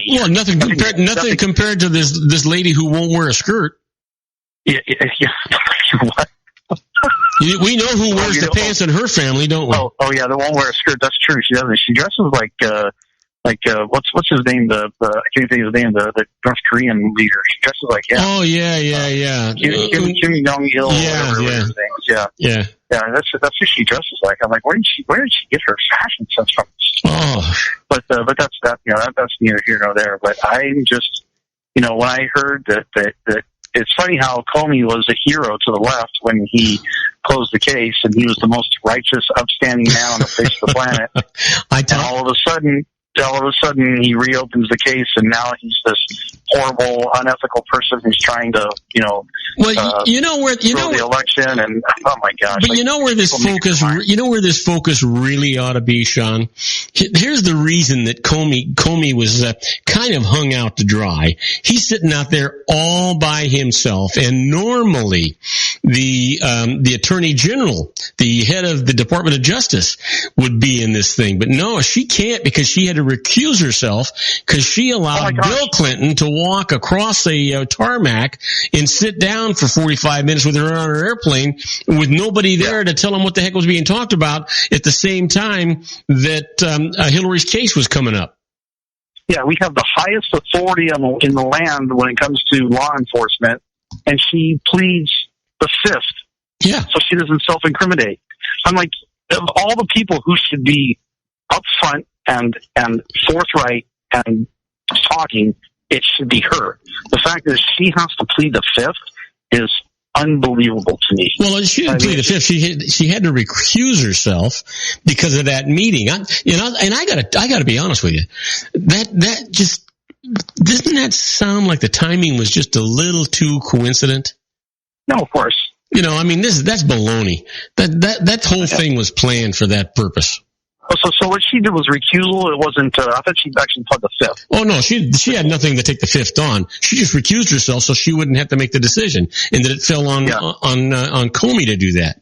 Well, nothing compared to this lady who won't wear a skirt. Yeah. What? We know who wears the pants in her family, don't we? Oh yeah, the won't wear a skirt. That's true. She doesn't. She dresses like what's his name? I can't think of his name. The North Korean leader. She dresses like him. Oh yeah. Kim Jong Il. Yeah. That's who she dresses like. I'm like, where did she get her fashion sense from? Oh. But that's neither here nor there. But I'm just, when I heard that it's funny how Comey was a hero to the left when he closed the case, and he was the most righteous, upstanding man on the face of the planet. And all of a sudden, he reopens the case, and now he's this horrible, unethical person who's trying to, throw the election. And oh my gosh! But you know where this focus really ought to be, Sean. Here's the reason that Comey was kind of hung out to dry. He's sitting out there all by himself, and normally the Attorney General, the head of the Department of Justice, would be in this thing. But no, she can't, because she had to recuse herself because she allowed Bill Clinton to walk across a tarmac and sit down for 45 minutes with her on her airplane with nobody there to tell him what the heck was being talked about at the same time that Hillary's case was coming up. Yeah, we have the highest authority in the land when it comes to law enforcement, and she pleads the fifth. Yeah. So she doesn't self-incriminate. I'm like, of all the people who should be upfront and forthright and talking, it should be her. The fact that she has to plead the fifth is unbelievable to me. Well, she didn't plead the fifth. She had to recuse herself because of that meeting. And I gotta be honest with you. That just doesn't that sound like the timing was just a little too coincident? No, of course. That's baloney. That whole thing was planned for that purpose. So what she did was recusal. It wasn't. I thought she actually pled the fifth. Oh no, she had nothing to take the fifth on. She just recused herself so she wouldn't have to make the decision, and that it fell on Comey to do that.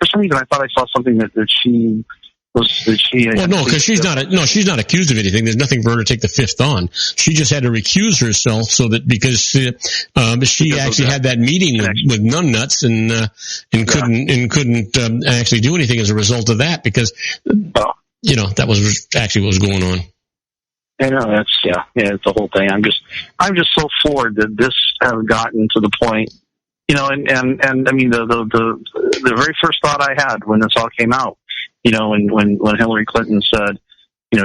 For some reason, I thought I saw something that she was. That she. Well, no, because she's not accused of anything. There's nothing for her to take the fifth on. She just had to recuse herself so that because she actually had that meeting with numbnuts and couldn't actually do anything as a result of that because that was actually what was going on. I know it's the whole thing. I'm just so floored that this has gotten to the point. And I mean the very first thought I had when this all came out. When Hillary Clinton said,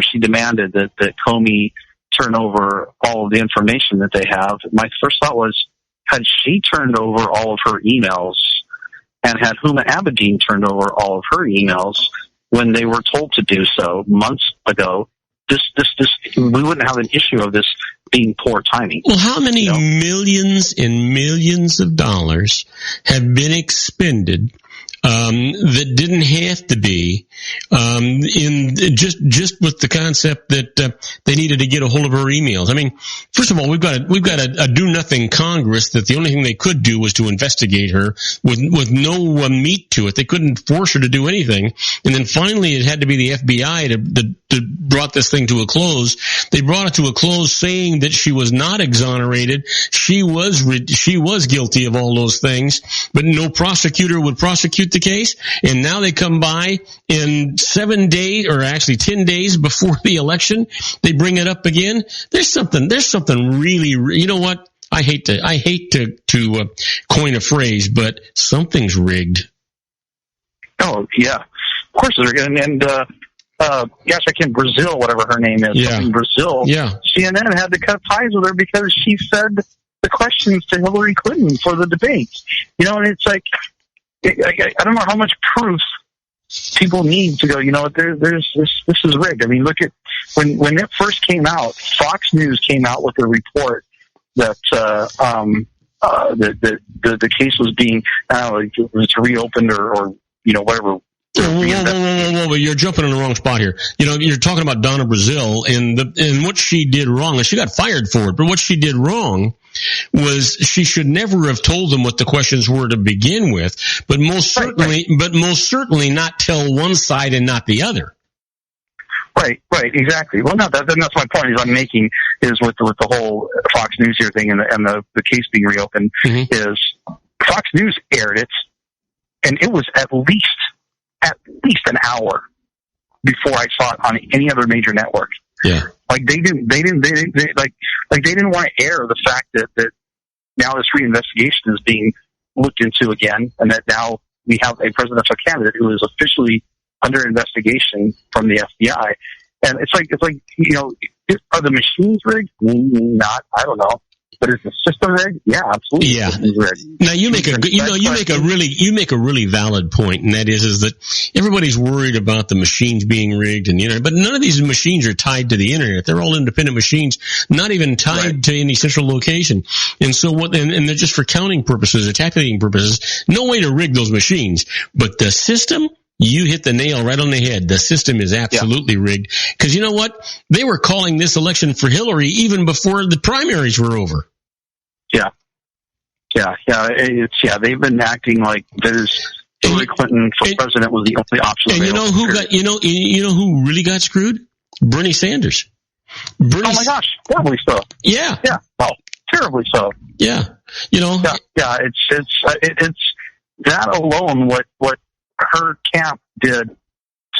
she demanded that Comey turn over all of the information that they have, my first thought was, had she turned over all of her emails and had Huma Abedin turned over all of her emails when they were told to do so months ago, we wouldn't have an issue of this being poor timing. Well, how many millions and millions of dollars have been expended that didn't have to be in just with the concept that they needed to get a hold of her emails. I mean, first of all, we've got a do nothing Congress that the only thing they could do was to investigate her with no meat to it. They couldn't force her to do anything. And then finally, it had to be the FBI that brought this thing to a close. They brought it to a close, saying that she was not exonerated. She was guilty of all those things, but no prosecutor would prosecute the case. And now they come by in 7 days, or actually 10 days before the election, they bring it up again. There's something really, you know what? I hate to coin a phrase, but something's rigged. Oh yeah, of course it's rigged. And Brazil, whatever her name is, in Brazil. Yeah. CNN had to cut ties with her because she fed the questions to Hillary Clinton for the debate. And it's like, I don't know how much proof people need to go, this is rigged. I mean, look at when it first came out, Fox News came out with a report that the case was being it was reopened or whatever. Whoa, you're jumping in the wrong spot here. You're talking about Donna Brazil and what she did wrong, and she got fired for it. But what she did wrong was she should never have told them what the questions were to begin with, but most certainly not tell one side and not the other. Right, exactly. Well, no, that's my point. Is I'm making is with the whole Fox News here thing and the case being reopened is Fox News aired it, and it was at least an hour before I saw it on any other major network. Yeah. Like they didn't want to air the fact that now this reinvestigation is being looked into again, and that now we have a presidential candidate who is officially under investigation from the FBI. And it's like, are the machines rigged? Not, I don't know. But is the system rigged? Yeah, absolutely. Yeah. Now you make a really valid point, and that is that everybody's worried about the machines being rigged and the internet, but none of these machines are tied to the internet. They're all independent machines, not even tied to any central location. And so and they're just for counting purposes or tabulating purposes. No way to rig those machines, but the system. You hit the nail right on the head. The system is absolutely rigged. Because you know what? They were calling this election for Hillary even before the primaries were over. Yeah. They've been acting like there's Hillary Clinton for president was the only option. And you know who really got screwed? Bernie Sanders. Oh my gosh, terribly so. Yeah. Yeah. Oh, terribly so. Yeah. Yeah. It's that alone. What her camp did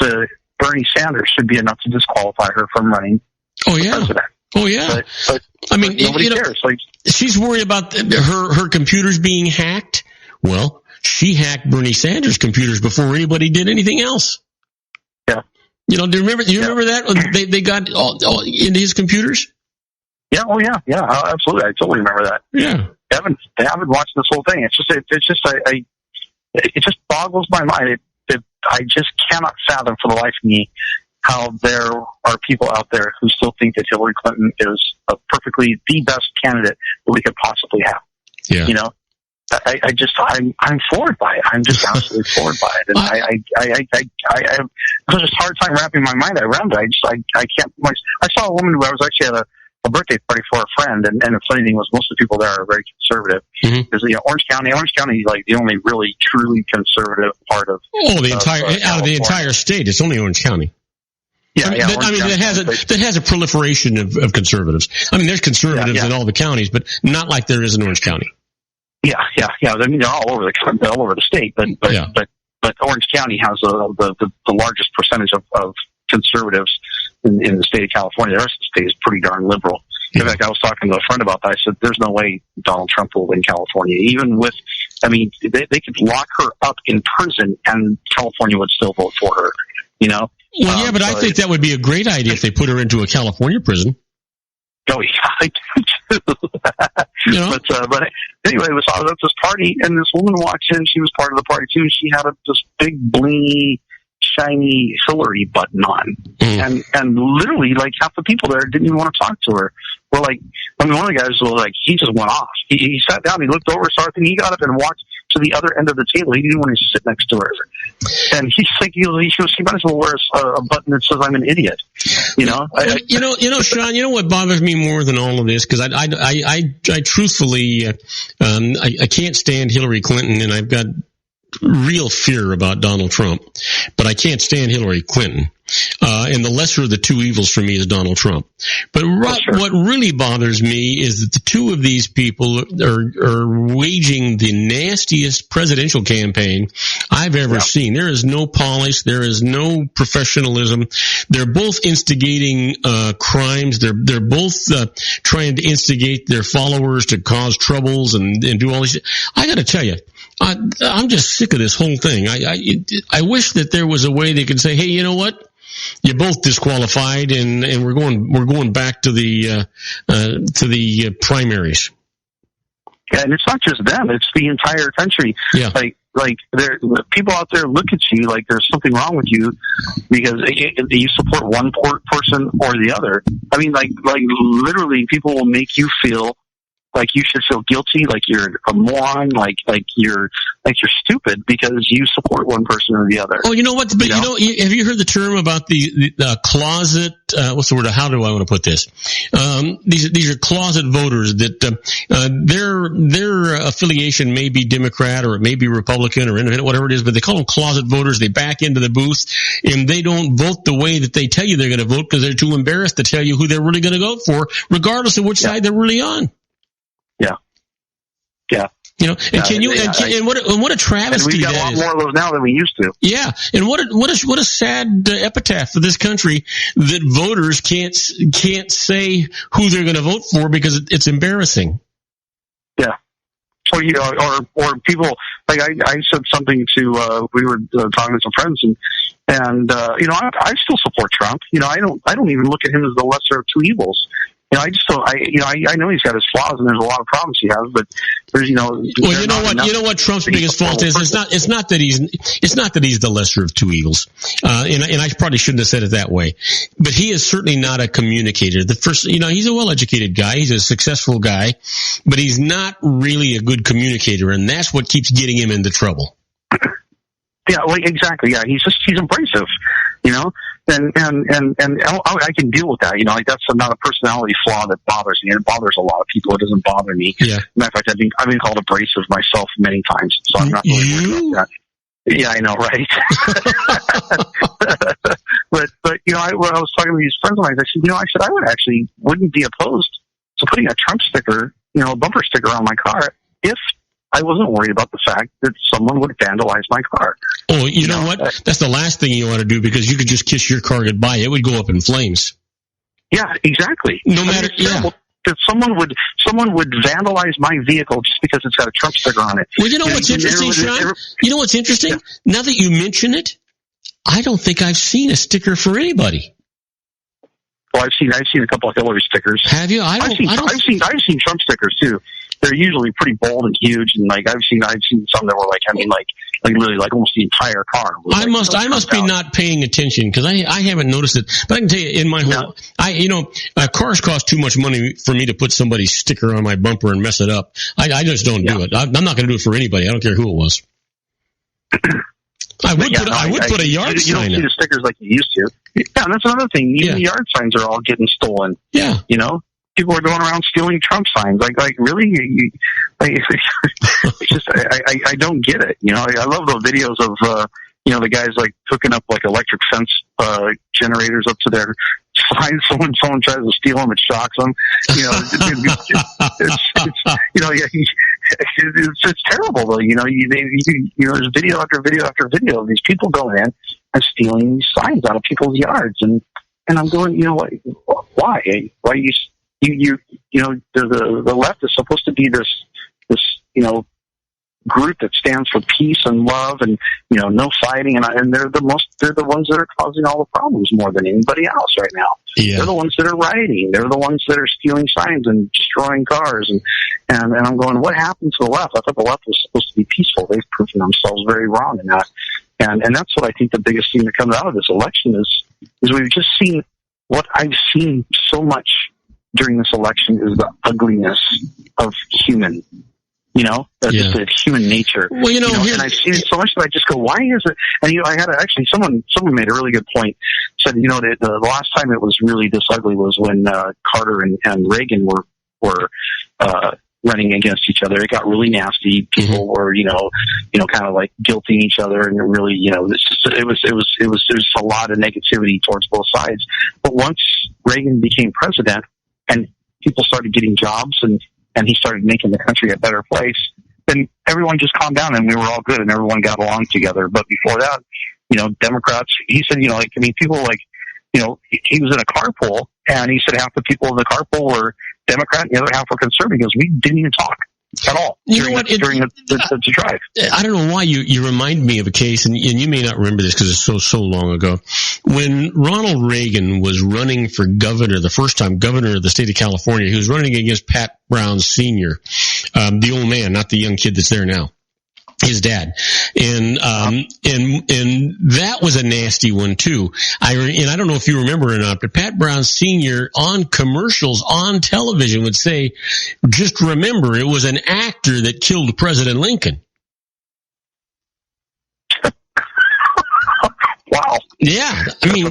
to Bernie Sanders should be enough to disqualify her from running for president. Oh yeah. But I mean, nobody cares. Like, she's worried about her computers being hacked. Well, she hacked Bernie Sanders' computers before anybody did anything else. Yeah. Do you remember that? They got all into his computers? Yeah. Oh yeah. Yeah. Absolutely. I totally remember that. Yeah. I haven't watched this whole thing. It just boggles my mind. I just cannot fathom for the life of me how there are people out there who still think that Hillary Clinton is perfectly the best candidate that we could possibly have. Yeah. I'm floored by it. I'm just absolutely floored by it. And I have such a hard time wrapping my mind around it. I can't. I saw a woman who I was actually at a birthday party for a friend, and the funny thing was most of the people there are very conservative. Because Orange County is like the only really truly conservative part of the entire state. It's only Orange County. Yeah, that has a proliferation of conservatives. I mean, there's conservatives in all the counties, but not like there is in Orange County. Yeah. I mean, they're all over the state, but Orange County has the largest percentage of conservatives in the state of California. The rest of the state is pretty darn liberal. In fact, I was talking to a friend about that. I said, there's no way Donald Trump will win California. Even with, they could lock her up in prison and California would still vote for her, Well, yeah, but I think that would be a great idea if they put her into a California prison. Oh, yeah, I do too. But anyway, I was at this party and this woman walked in. She was part of the party too. She had this big blingy, shiny Hillary button on, and literally like half the people there didn't even want to talk to her. Well, like, one of the guys was like, he just went off. He sat down, he looked over, saw everything, he got up and walked to the other end of the table. He didn't want to sit next to her, and he's like, he might as well wear a button that says "I'm an idiot." Sean. You know what bothers me more than all of this? Because I truthfully, I can't stand Hillary Clinton, and I've got real fear about Donald Trump, but I can't stand Hillary Clinton. And the lesser of the two evils for me is Donald Trump. But what really bothers me is that the two of these people are waging the nastiest presidential campaign I've ever seen. There is no polish. There is no professionalism. They're both instigating crimes. They're both trying to instigate their followers to cause troubles and do all these. I got to tell you, I'm just sick of this whole thing. I wish that there was a way they could say, hey, you know what? You're both disqualified, and we're going back to the primaries. Yeah, and it's not just them; it's the entire country. Yeah, like people out there look at you like there's something wrong with you because you support one person or the other. I mean, like literally, people will make you feel like you should feel guilty, like you're a moron, like you're stupid because you support one person or the other. Oh, you know what? But have you heard the term about the closet? What's the word? How do I want to put this? These are closet voters that their affiliation may be Democrat or it may be Republican or independent, whatever it is, but they call them closet voters. They back into the booth and they don't vote the way that they tell you they're going to vote because they're too embarrassed to tell you who they're really going to vote for, regardless of which side they're really on. Yeah. And what a travesty we've got that a lot is. more of those now than we used to. Yeah, and what a sad epitaph for this country that voters can't say who they're going to vote for because it's embarrassing. Yeah. So or people like I said something to we were talking to some friends and I still support Trump. I don't even look at him as the lesser of two evils. I just don't. I know he's got his flaws, and there's a lot of problems he has. But there's, Well, you know what Trump's biggest fault is. It's not that he's the lesser of two evils. And I probably shouldn't have said it that way. But he is certainly not a communicator. He's a well-educated guy. He's a successful guy, but he's not really a good communicator, and that's what keeps getting him into trouble. Yeah, well, exactly. Yeah, he's abrasive, and I can deal with that. That's not a personality flaw that bothers me. It bothers a lot of people. It doesn't bother me. Yeah. Matter of fact, I've been called abrasive myself many times, so I'm not really worried about that. Yeah, I know, right? but when I was talking to these friends of mine, I said I wouldn't be opposed to putting a Trump sticker, a bumper sticker on my car if I wasn't worried about the fact that someone would vandalize my car. Oh, you know what? That's the last thing you want to do, because you could just kiss your car goodbye. It would go up in flames. Yeah, exactly. No matter, yeah. That someone would vandalize my vehicle just because it's got a Trump sticker on it. Well, you know what's interesting, Sean? You know what's interesting? Yeah. Now that you mention it, I don't think I've seen a sticker for anybody. Well, I've seen a couple of Hillary stickers. Have you? I've seen Trump stickers too. They're usually pretty bold and huge, and I've seen some that were literally almost the entire car. I must be not paying attention, because I haven't noticed it. But I can tell you, in my whole, cars cost too much money for me to put somebody's sticker on my bumper and mess it up. I just don't do it. I'm not going to do it for anybody. I don't care who it was. I would put a yard sign. You don't see the stickers like you used to. Yeah, and that's another thing. Even the yard signs are all getting stolen. Yeah. People are going around stealing Trump signs. Really? It's just, I don't get it. I love those videos of, the guys hooking up electric fence, generators up to their signs. Someone tries to steal them, it shocks them. It's terrible though. There's video after video after video of these people going in and stealing these signs out of people's yards. And I'm going, why? Why the left is supposed to be this group that stands for peace and love and no fighting, and they're the ones that are causing all the problems more than anybody else right now. Yeah. They're the ones that are rioting. They're the ones that are stealing signs and destroying cars. And I'm going, what happened to the left? I thought the left was supposed to be peaceful. They've proven themselves very wrong in that. And that's what I think the biggest thing that comes out of this election is we've just seen what I've seen so much during this election is the ugliness of human, just the human nature. Well, and I've seen it so much that I just go, why is it? And I had someone made a really good point. Said, the last time it was really this ugly was when Carter and Reagan were running against each other. It got really nasty. People were, kind of guilting each other, and it really, it was a lot of negativity towards both sides. But once Reagan became president, and people started getting jobs, and he started making the country a better place, then everyone just calmed down, and we were all good, and everyone got along together. But before that, Democrats, he said, people he was in a carpool, and he said half the people in the carpool were Democrat, and the other half were conservative, because we didn't even talk at all during the drive. I don't know why you remind me of a case, and you may not remember this because it's so long ago. When Ronald Reagan was running for governor, the first time governor of the state of California, he was running against Pat Brown Sr., the old man, not the young kid that's there now. His dad. And that was a nasty one too. I don't know if you remember or not, but Pat Brown Sr. on commercials on television would say, just remember, it was an actor that killed President Lincoln. Wow. Yeah.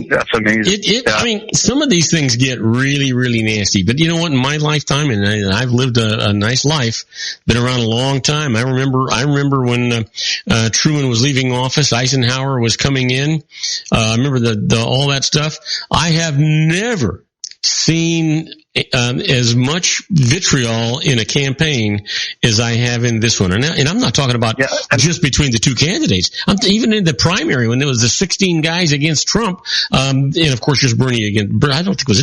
That's amazing. I mean, some of these things get really, really nasty. But you know what? In my lifetime, and I've lived a nice life, been around a long time. I remember when Truman was leaving office, Eisenhower was coming in. I remember all that stuff. I have never seen as much vitriol in a campaign as I have in this one. And I'm not talking about just between the two candidates. Even in the primary, when there was the 16 guys against Trump, and of course just Bernie against, I don't think it was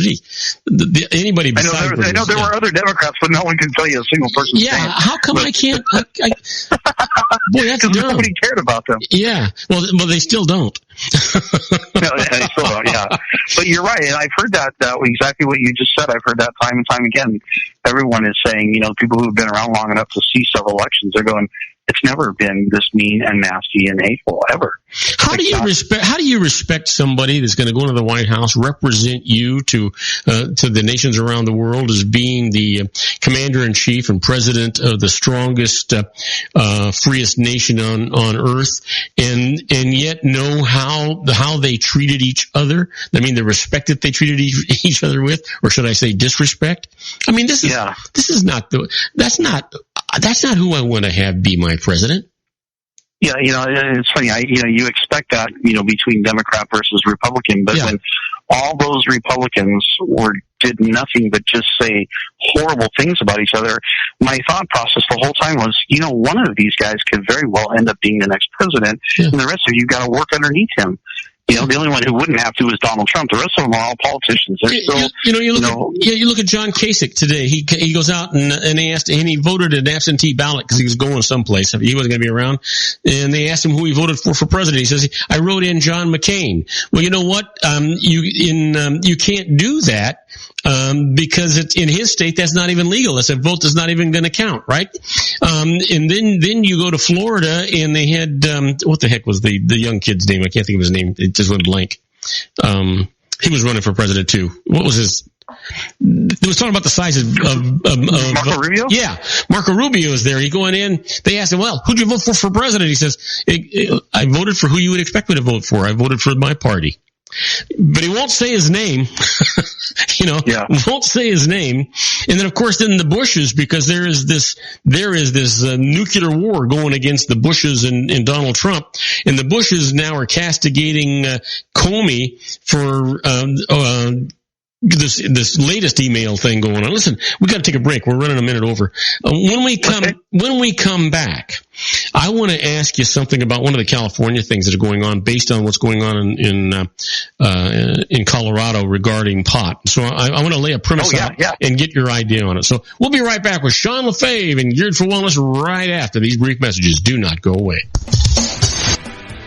anybody besides Bernie. I know there were other Democrats, but no one can tell you a single person. Yeah, how come I can't? Boy, that's dumb. Nobody cared about them. Yeah, well, they still don't. No, they still don't. Yeah, but But you're right, and I've heard that exactly what you just said. I've heard that time and time again. Everyone is saying, people who have been around long enough to see several elections, they're going, it's never been this mean and nasty and hateful ever. How do you respect somebody that's going to go into the White House, represent you to the nations around the world as being the commander in chief and president of the strongest, freest nation on earth, and yet know how they treated each other? I mean, the respect that they treated each other with, or should I say disrespect? I mean, that's not who I want to have be my president. Yeah, it's funny. You expect that, between Democrat versus Republican, but when all those Republicans did nothing but just say horrible things about each other, my thought process the whole time was, one of these guys could very well end up being the next president, and the rest of you got to work underneath him. The only one who wouldn't have to is Donald Trump. The rest of them are all politicians. They're still, you look at John Kasich today. He goes out and he voted an absentee ballot because he was going someplace. He wasn't going to be around. And they asked him who he voted for president. He says, I wrote in John McCain. Well, you know what? You can't do that. Because it's in his state, that's not even legal. That's a vote that's not even going to count, right? And then you go to Florida and they had, what the heck was the young kid's name? I can't think of his name. It just went blank. He was running for president too. What was his? They was talking about the size of Marco Rubio? Yeah. Marco Rubio is there. He going in. They asked him, well, who'd you vote for president? He says, I voted for who you would expect me to vote for. I voted for my party. But he won't say his name, won't say his name. And then, of course, then the Bushes, because there is this nuclear war going against the Bushes and Donald Trump. And the Bushes now are castigating Comey for this latest email thing going on. Listen, we got to take a break. We're running a minute over. When we come back, I want to ask you something about one of the California things that are going on based on what's going on in Colorado regarding pot. So I want to lay a premise out and get your idea on it. So we'll be right back with Sean LaFave and Geared for Wellness right after these brief messages. Do not go away.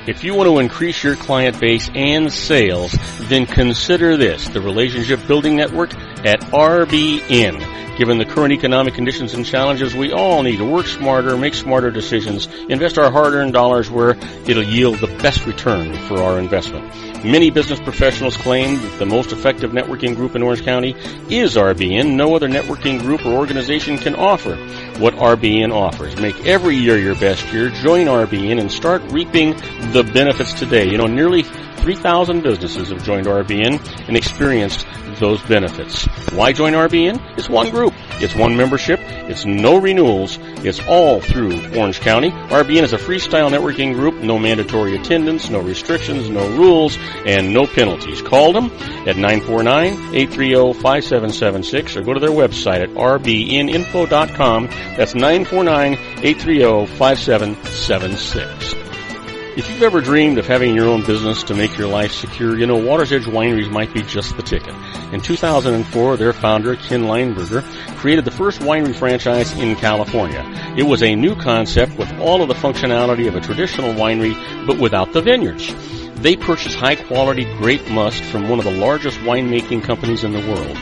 If you want to increase your client base and sales, then consider this, the Relationship Building Network at RBN. Given the current economic conditions and challenges, we all need to work smarter, make smarter decisions, invest our hard-earned dollars where it'll yield the best return for our investment. Many business professionals claim that the most effective networking group in Orange County is RBN. No other networking group or organization can offer what RBN offers. Make every year your best year. Join RBN and start reaping the benefits today. Nearly 3,000 businesses have joined RBN and experienced those benefits. Why join RBN? It's one group. It's one membership. It's no renewals. It's all through Orange County. RBN is a freestyle networking group. No mandatory attendance, no restrictions, no rules, and no penalties. Call them at 949-830-5776 or go to their website at rbninfo.com. That's 949-830-5776. If you've ever dreamed of having your own business to make your life secure, Water's Edge Wineries might be just the ticket. In 2004, their founder, Ken Lineberger, created the first winery franchise in California. It was a new concept with all of the functionality of a traditional winery, but without the vineyards. They purchase high-quality grape must from one of the largest winemaking companies in the world.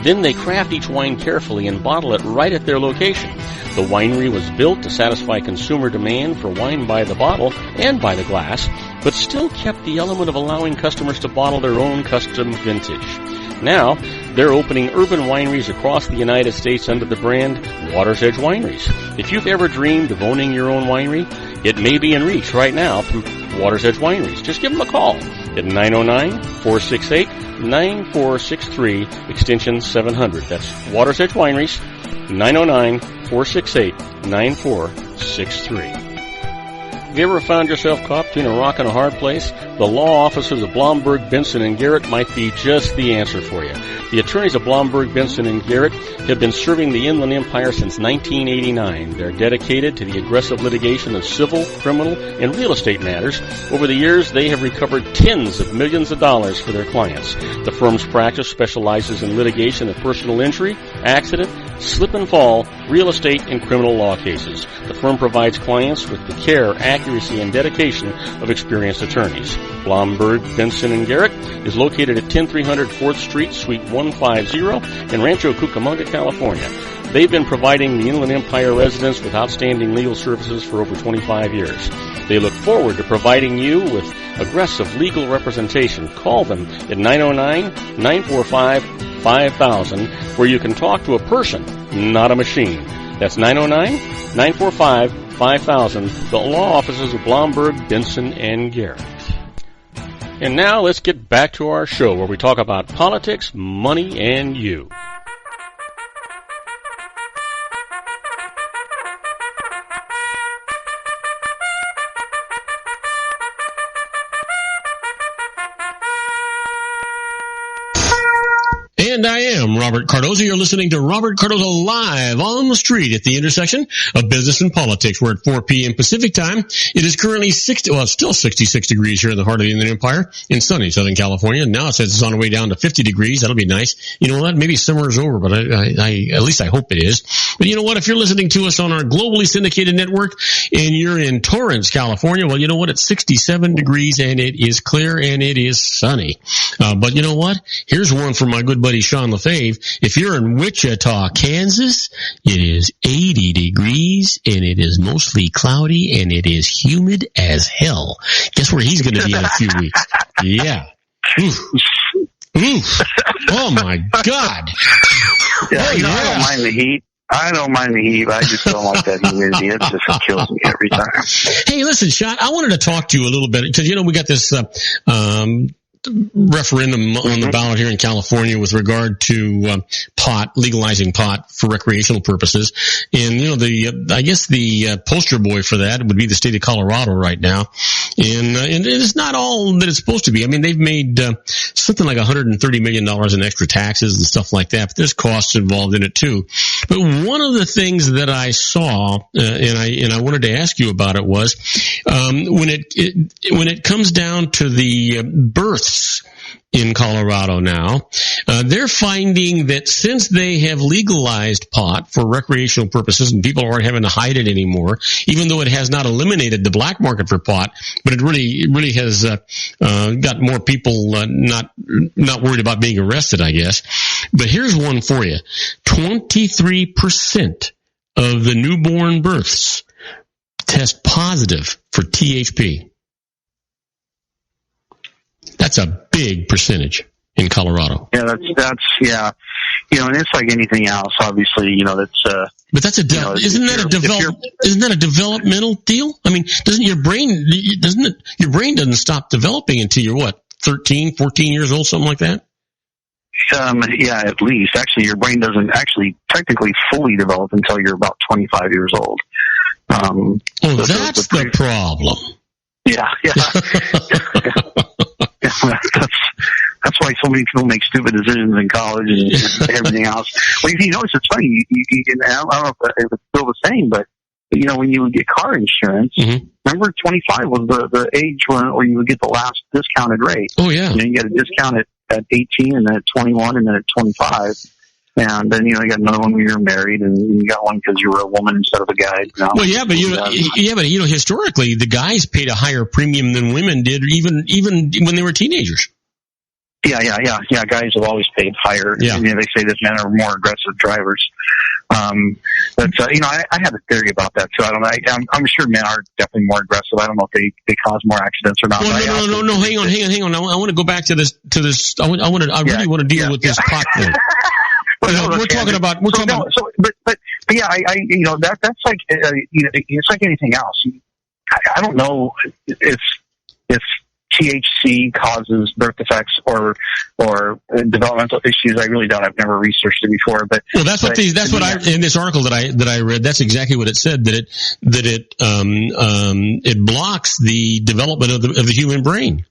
Then they craft each wine carefully and bottle it right at their location. The winery was built to satisfy consumer demand for wine by the bottle and by the glass, but still kept the element of allowing customers to bottle their own custom vintage. Now, they're opening urban wineries across the United States under the brand Water's Edge Wineries. If you've ever dreamed of owning your own winery, it may be in reach right now through Water's Edge Wineries. Just give them a call at 909-468-9463, extension 700. That's Water's Edge Wineries, 909-468-9463. Have you ever found yourself caught between a rock and a hard place? The law offices of Blomberg, Benson, & Garrett might be just the answer for you. The attorneys of Blomberg, Benson, & Garrett have been serving the Inland Empire since 1989. They're dedicated to the aggressive litigation of civil, criminal, and real estate matters. Over the years, they have recovered tens of millions of dollars for their clients. The firm's practice specializes in litigation of personal injury, accident, slip and fall, real estate, and criminal law cases. The firm provides clients with the care, accuracy, and dedication of experienced attorneys. Blomberg, Benson & Garrett is located at 10300 4th Street, Suite 150 in Rancho Cucamonga, California. They've been providing the Inland Empire residents with outstanding legal services for over 25 years. They look forward to providing you with aggressive legal representation. Call them at 909-945-5000, where you can talk to a person, not a machine. That's 909-945-5000, the law offices of Blomberg, Benson, and Garrett. And now let's get back to our show where we talk about politics, money, and you. And I am Robert Cardoza. You're listening to Robert Cardoza live on the street at the intersection of business and politics. We're at 4 p.m. Pacific time. It is currently still 66 degrees here in the heart of the Inland Empire in sunny Southern California. Now it says it's on the way down to 50 degrees. That'll be nice. You know what? Maybe summer is over, but I at least I hope it is. But you know what? If you're listening to us on our globally syndicated network and you're in Torrance, California, well, you know what? It's 67 degrees and it is clear and it is sunny. But you know what? Here's one from my good buddy Sean LaFave. If you're in Wichita, Kansas, it is 80 degrees and it is mostly cloudy and it is humid as hell. Guess where he's going to be in a few weeks? Yeah. Oof. Oof. Oh my God. Yeah, I don't mind the heat. I don't mind the heat. I just don't like that humidity. It just kills me every time. Hey, listen, Sean, I wanted to talk to you a little bit because, you know, we got this, referendum on the ballot here in California with regard to legalizing pot for recreational purposes. And, you know, I guess the poster boy for that would be the state of Colorado right now. And it's not all that it's supposed to be. I mean, they've made something like $130 million in extra taxes and stuff like that, but there's costs involved in it too. But one of the things that I saw, and I wanted to ask you about it was, when it comes down to the births in Colorado now, they're finding that since they have legalized pot for recreational purposes and people aren't having to hide it anymore, even though it has not eliminated the black market for pot, but it really has got more people not worried about being arrested, I guess. But here's one for you. 23% of the newborn births test positive for THP. That's a big percentage in Colorado. Yeah, that's yeah. You know, and it's like anything else. Obviously, you know, that's. But that's isn't that a developmental deal? I mean, your brain doesn't stop developing until you're what, 13, 14 years old, something like that? Yeah, at least. Actually, your brain doesn't actually technically fully develop until you're about 25 years old. That's the problem. Yeah. That's why so many people make stupid decisions in college and everything else. Well, you notice it's funny. I don't know if it's still the same, but you know, when you would get car insurance, remember 25 was the age where you would get the last discounted rate. Oh yeah. You know, you get a discount at 18 and then at 21 and then at 25. And then, you know, you got another one when you're married, and you got one because you were a woman instead of a guy. You know? Well, but you know, historically, the guys paid a higher premium than women did, even when they were teenagers. Yeah. Guys have always paid higher. Yeah. You know, they say that men are more aggressive drivers. But you know, I have a theory about that too. I don't know. I'm sure men are definitely more aggressive. I don't know if they cause more accidents or not. Well, no. Hang on. I want to go back to this. I really want to deal with this pot thing. We're talking about. But yeah, you know, that's like, you know, it's like anything else. I don't know if THC causes birth defects or developmental issues. I really don't. I've never researched it before, but well, in this article that I read, that's exactly what it said, that it blocks the development of the human brain.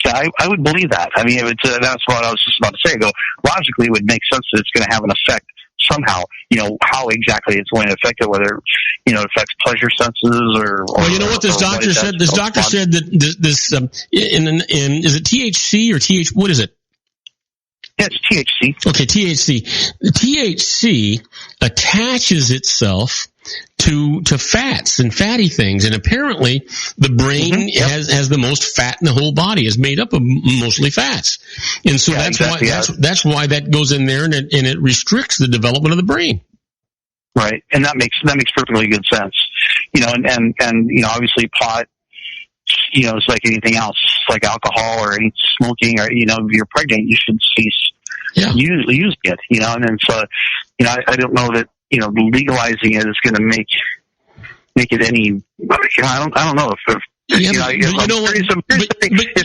Yeah, I would believe that. I mean, that's what I was just about to say. Logically, it would make sense that it's going to have an effect somehow. You know, how exactly it's going to affect it, whether, you know, it affects pleasure senses or well, you know what this doctor said? This doctor said that this, is it THC or what is it? Yeah, it's THC. Okay, THC. THC attaches itself to fats and fatty things, and apparently the brain has the most fat in the whole body, is made up of mostly fats, and so that's why that goes in there, and it restricts the development of the brain. Right, and that makes perfectly good sense. And obviously pot, it's like anything else, like alcohol or any smoking, or if you're pregnant, you should cease using it. And then so I don't know that legalizing it is going to make it any. I don't know if. If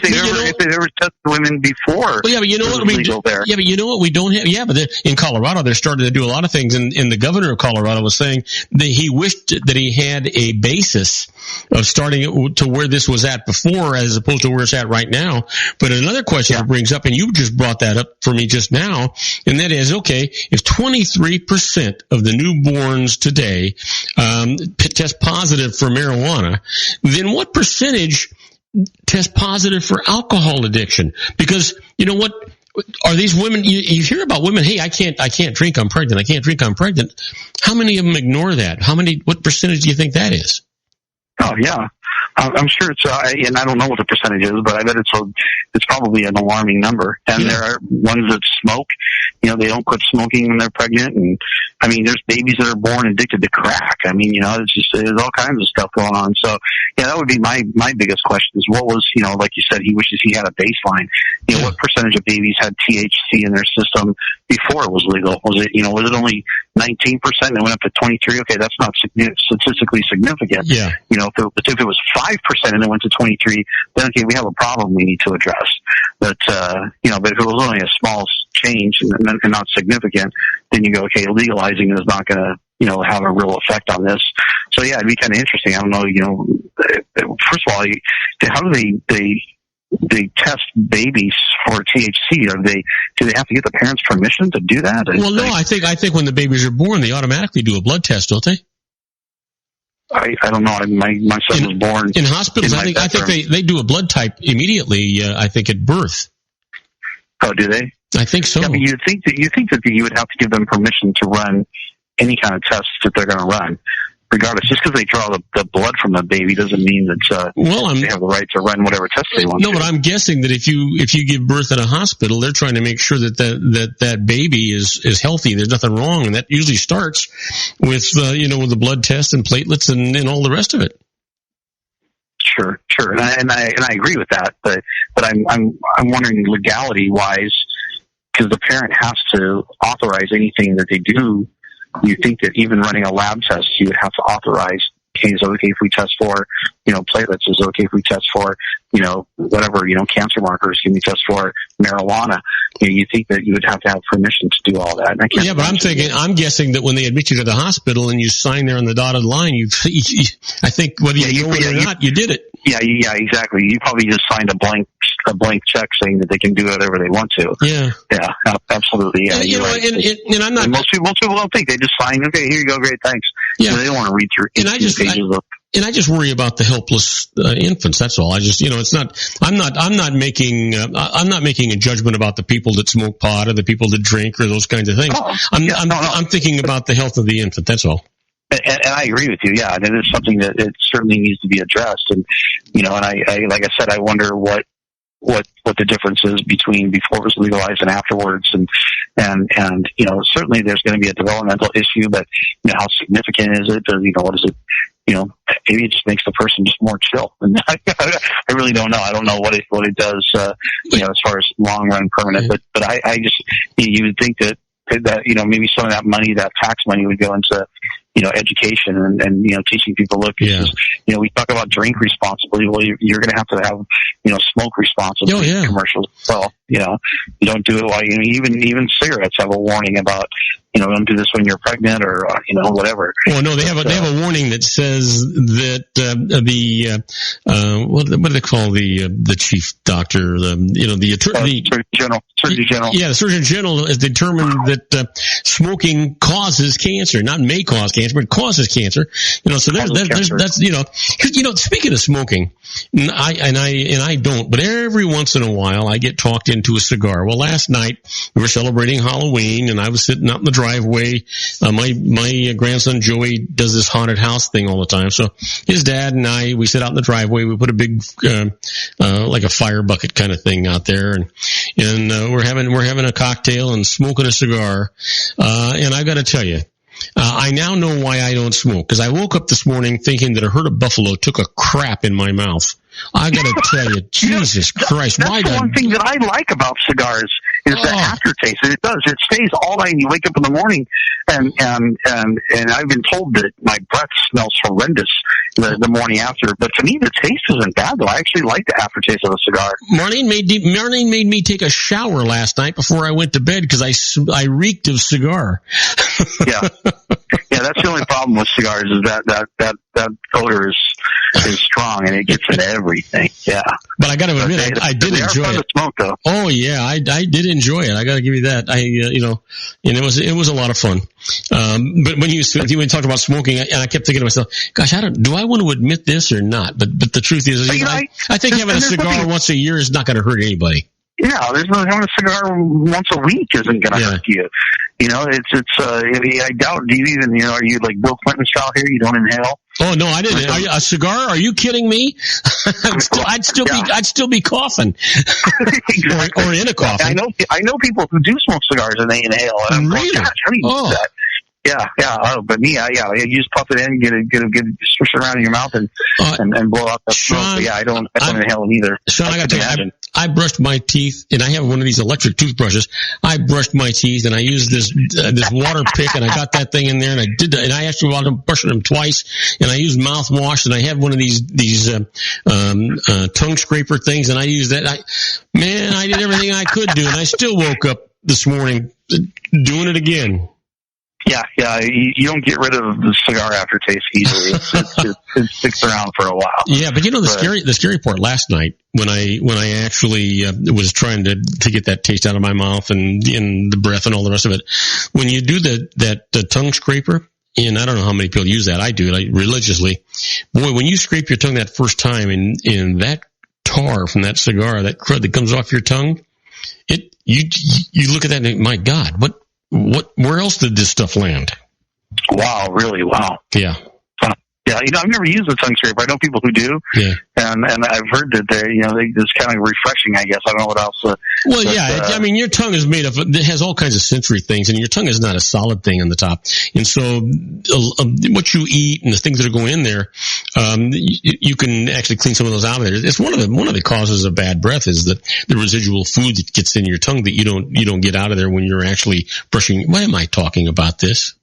they ever tested women before. Well, but you know what we do there. Yeah, but you know what we don't have. Yeah, but in Colorado, they're starting to do a lot of things, and the governor of Colorado was saying that he wished that he had a basis of starting to where this was at before, as opposed to where it's at right now. But another question it brings up, and you just brought that up for me just now, and that is, okay, if 23% of the newborns today test positive for marijuana, then what percentage test positive for alcohol addiction? Because you know what, are these women, you hear about women, hey, I can't drink, I'm pregnant, I can't drink, I'm pregnant. How many of them ignore that? What percentage do you think that is? Oh yeah, I'm sure it's and I don't know what the percentage is, but I bet it's probably an alarming number. And there are ones that smoke, they don't quit smoking when they're pregnant, and I mean, there's babies that are born addicted to crack. I mean, there's all kinds of stuff going on. So yeah, that would be my biggest question is what was, like you said, he wishes he had a baseline. What percentage of babies had THC in their system before it was legal? Was it only 19% and it went up to 23%? Okay, that's not statistically significant. Yeah. If it was 5% and it went to 23%, then okay, we have a problem we need to address. But but if it was only a small change and not significant, then you go, okay, legalizing is not going to have a real effect on this. So yeah, it'd be kind of interesting. I don't know. First of all, how do they test babies for THC? Do they have to get the parents' permission to do that? Well, no. I think when the babies are born, they automatically do a blood test, don't they? I don't know. My son was born in hospitals. I think they do a blood type immediately. I think at birth. Oh, do they? I think so. Yeah, but you think that you would have to give them permission to run any kind of tests that they're going to run, regardless. Just because they draw the blood from the baby doesn't mean that they have the right to run whatever test they want. No, but I'm guessing that if you give birth at a hospital, they're trying to make sure that baby is healthy. There's nothing wrong, and that usually starts with with the blood test and platelets and all the rest of it. Sure, and I agree with that, but I'm wondering legality wise, because the parent has to authorize anything that they do. You think that even running a lab test, you would have to authorize, okay, is it okay if we test for, platelets? Is it okay if we test for, whatever, cancer markers? Can we test for marijuana? You think that you would have to have permission to do all that. And I'm guessing that when they admit you to the hospital and you sign there on the dotted line, I think whether you know it or not, you did it. Yeah, exactly. You probably just signed a blank check saying that they can do whatever they want to. Yeah, absolutely. Yeah, and, right. and I'm not. And most people don't think. They just sign. Okay, here you go. Great, thanks. Yeah, they don't want to read through. And I just worry about the helpless infants. That's all. I just, it's not. I'm not making a judgment about the people that smoke pot or the people that drink or those kinds of things. I'm thinking about the health of the infant. That's all. And I agree with you. Yeah, and it is something that it certainly needs to be addressed. And and I like I said, I wonder what the difference is between before it was legalized and afterwards. And certainly there's going to be a developmental issue, but how significant is it? What is it? Maybe it just makes the person just more chill. And I really don't know. I don't know what it does, as far as long run permanent. But I just, you would think that maybe some of that money, that tax money, would go into education and teaching people, look, we talk about drink responsibly. Well, you're going to have smoke responsibly in commercials. Well, you don't do it while even cigarettes have a warning about, don't do this when you're pregnant or, whatever. Well, no, they have a warning that says that, what do they call the chief doctor, the attorney, Surgeon General. Yeah, the Surgeon General has determined that, smoking causes cancer, not may cause cancer, but causes cancer. So that's, speaking of smoking, I don't, but every once in a while I get talked into a cigar. Well, last night we were celebrating Halloween and I was sitting out in the driveway. My grandson Joey does this haunted house thing all the time. So his dad and we sit out in the driveway. We put a big, like a fire bucket kind of thing out there and we're having a cocktail and smoking a cigar. And I got to tell you, I now know why I don't smoke, because I woke up this morning thinking that a herd of buffalo took a crap in my mouth. I got to tell you, Jesus Christ. That's the one thing that I like about cigars is the aftertaste. It does. It stays all night and you wake up in the morning and I've been told that my breath smells horrendous the morning after. But to me, the taste isn't bad, though. I actually like the aftertaste of a cigar. Marlene made me take a shower last night before I went to bed because I reeked of cigar. Yeah. Yeah, that's the only problem with cigars is that odor is strong and it gets into everything. Yeah. But I got to admit, I did enjoy it. Smoke, though. Oh yeah, I did enjoy it. I got to give you that. And it was a lot of fun. But when you talked about smoking, I kept thinking to myself, gosh, do I want to admit this or not? But the truth is, I think having a cigar once a year is not going to hurt anybody. Yeah, having a cigar once a week isn't going to hurt you. I doubt, do you even, are you like Bill Clinton style here? You don't inhale? Oh, no, I didn't. A cigar? Are you kidding me? I'd still be coughing. Exactly. or in a coffin. I know people who do smoke cigars and they inhale. And I'm really? Gosh, how do you do that? Yeah. Oh, but me, you just puff it in, get it, swish it around in your mouth and blow out the smoke. But yeah, I don't inhale them either. Sean, I got to tell you, I brushed my teeth, and I have one of these electric toothbrushes. I brushed my teeth, and I used this water pick, and I got that thing in there, and I did that, and I actually wound up brushing them twice, and I used mouthwash, and I had one of these tongue scraper things, and I used that. I did everything I could do, and I still woke up this morning doing it again. Yeah, you don't get rid of the cigar aftertaste easily. It sticks around for a while. Yeah, but the scary part last night when I actually was trying to get that taste out of my mouth and the breath and all the rest of it, when you do the tongue scraper, and I don't know how many people use that. I do it religiously. Boy, when you scrape your tongue that first time and that tar from that cigar, that crud that comes off your tongue, you look at that and my God, where else did this stuff land? Wow, really? Wow. Yeah. Yeah, I've never used a tongue scraper. I know people who do. Yeah. And I've heard that it's kind of refreshing, I guess. I don't know what else. Your tongue is made of, it has all kinds of sensory things, and your tongue is not a solid thing on the top. And so, what you eat and the things that are going in there, you can actually clean some of those out of there. It's one of the causes of bad breath is that the residual food that gets in your tongue that you don't get out of there when you're actually brushing. Why am I talking about this?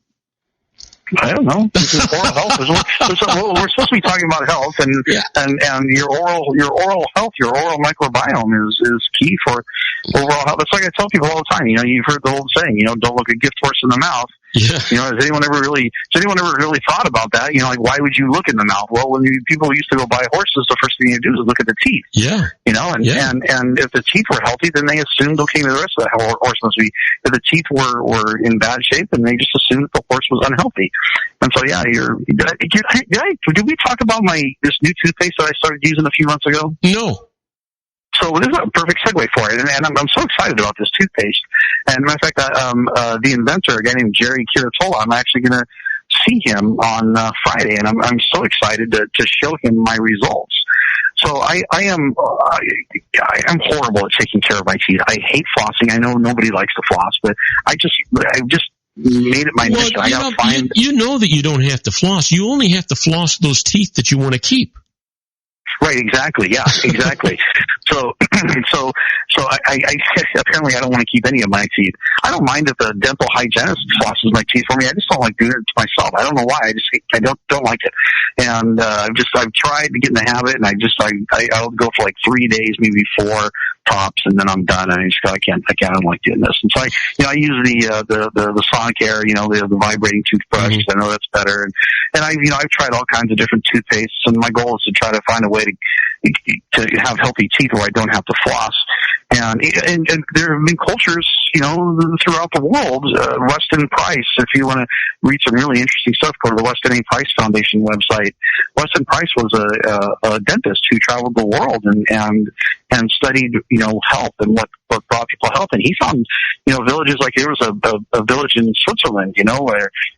I don't know. This is oral health. We're supposed to be talking about health, and your oral health, your oral microbiome is key for overall health. That's like I tell people all the time. You've heard the old saying, don't look a gift horse in the mouth. Yeah. Has anyone ever really thought about that? Why would you look in the mouth? Well, when people used to go buy horses, the first thing you do is look at the teeth. Yeah. And if the teeth were healthy, then they assumed, okay, the rest of the horse must be. If the teeth were in bad shape, then they just assumed that the horse was unhealthy. And so, did we talk about this new toothpaste that I started using a few months ago? No. So this is a perfect segue for it, and I'm so excited about this toothpaste. And matter of fact, the inventor, a guy named Jerry Kiritola, I'm actually going to see him on Friday, and I'm so excited to show him my results. So I'm horrible at taking care of my teeth. I hate flossing. I know nobody likes to floss, but I just made it my mission. I got to find. You know that you don't have to floss. You only have to floss those teeth that you want to keep. Right, exactly. Yeah, exactly. So I apparently I don't want to keep any of my teeth. I don't mind if a dental hygienist flosses my teeth for me. I just don't like doing it to myself. I don't know why. I don't like it. And I've tried to get in the habit, and I'll go for like 3 days, maybe 4, tops, and then I'm done. And I just go, I don't like doing this. And so I use the Sonic Air, the vibrating toothbrush. Mm-hmm. I know that's better. And I've tried all kinds of different toothpastes, and my goal is to try to find a way to have healthy teeth where I don't have to floss. And there have been cultures, throughout the world. Weston Price, if you want to read some really interesting stuff, go to the Weston A. Price Foundation website. Weston Price was a dentist who traveled the world and studied, health and what brought people health. And he found, villages like there was a village in Switzerland,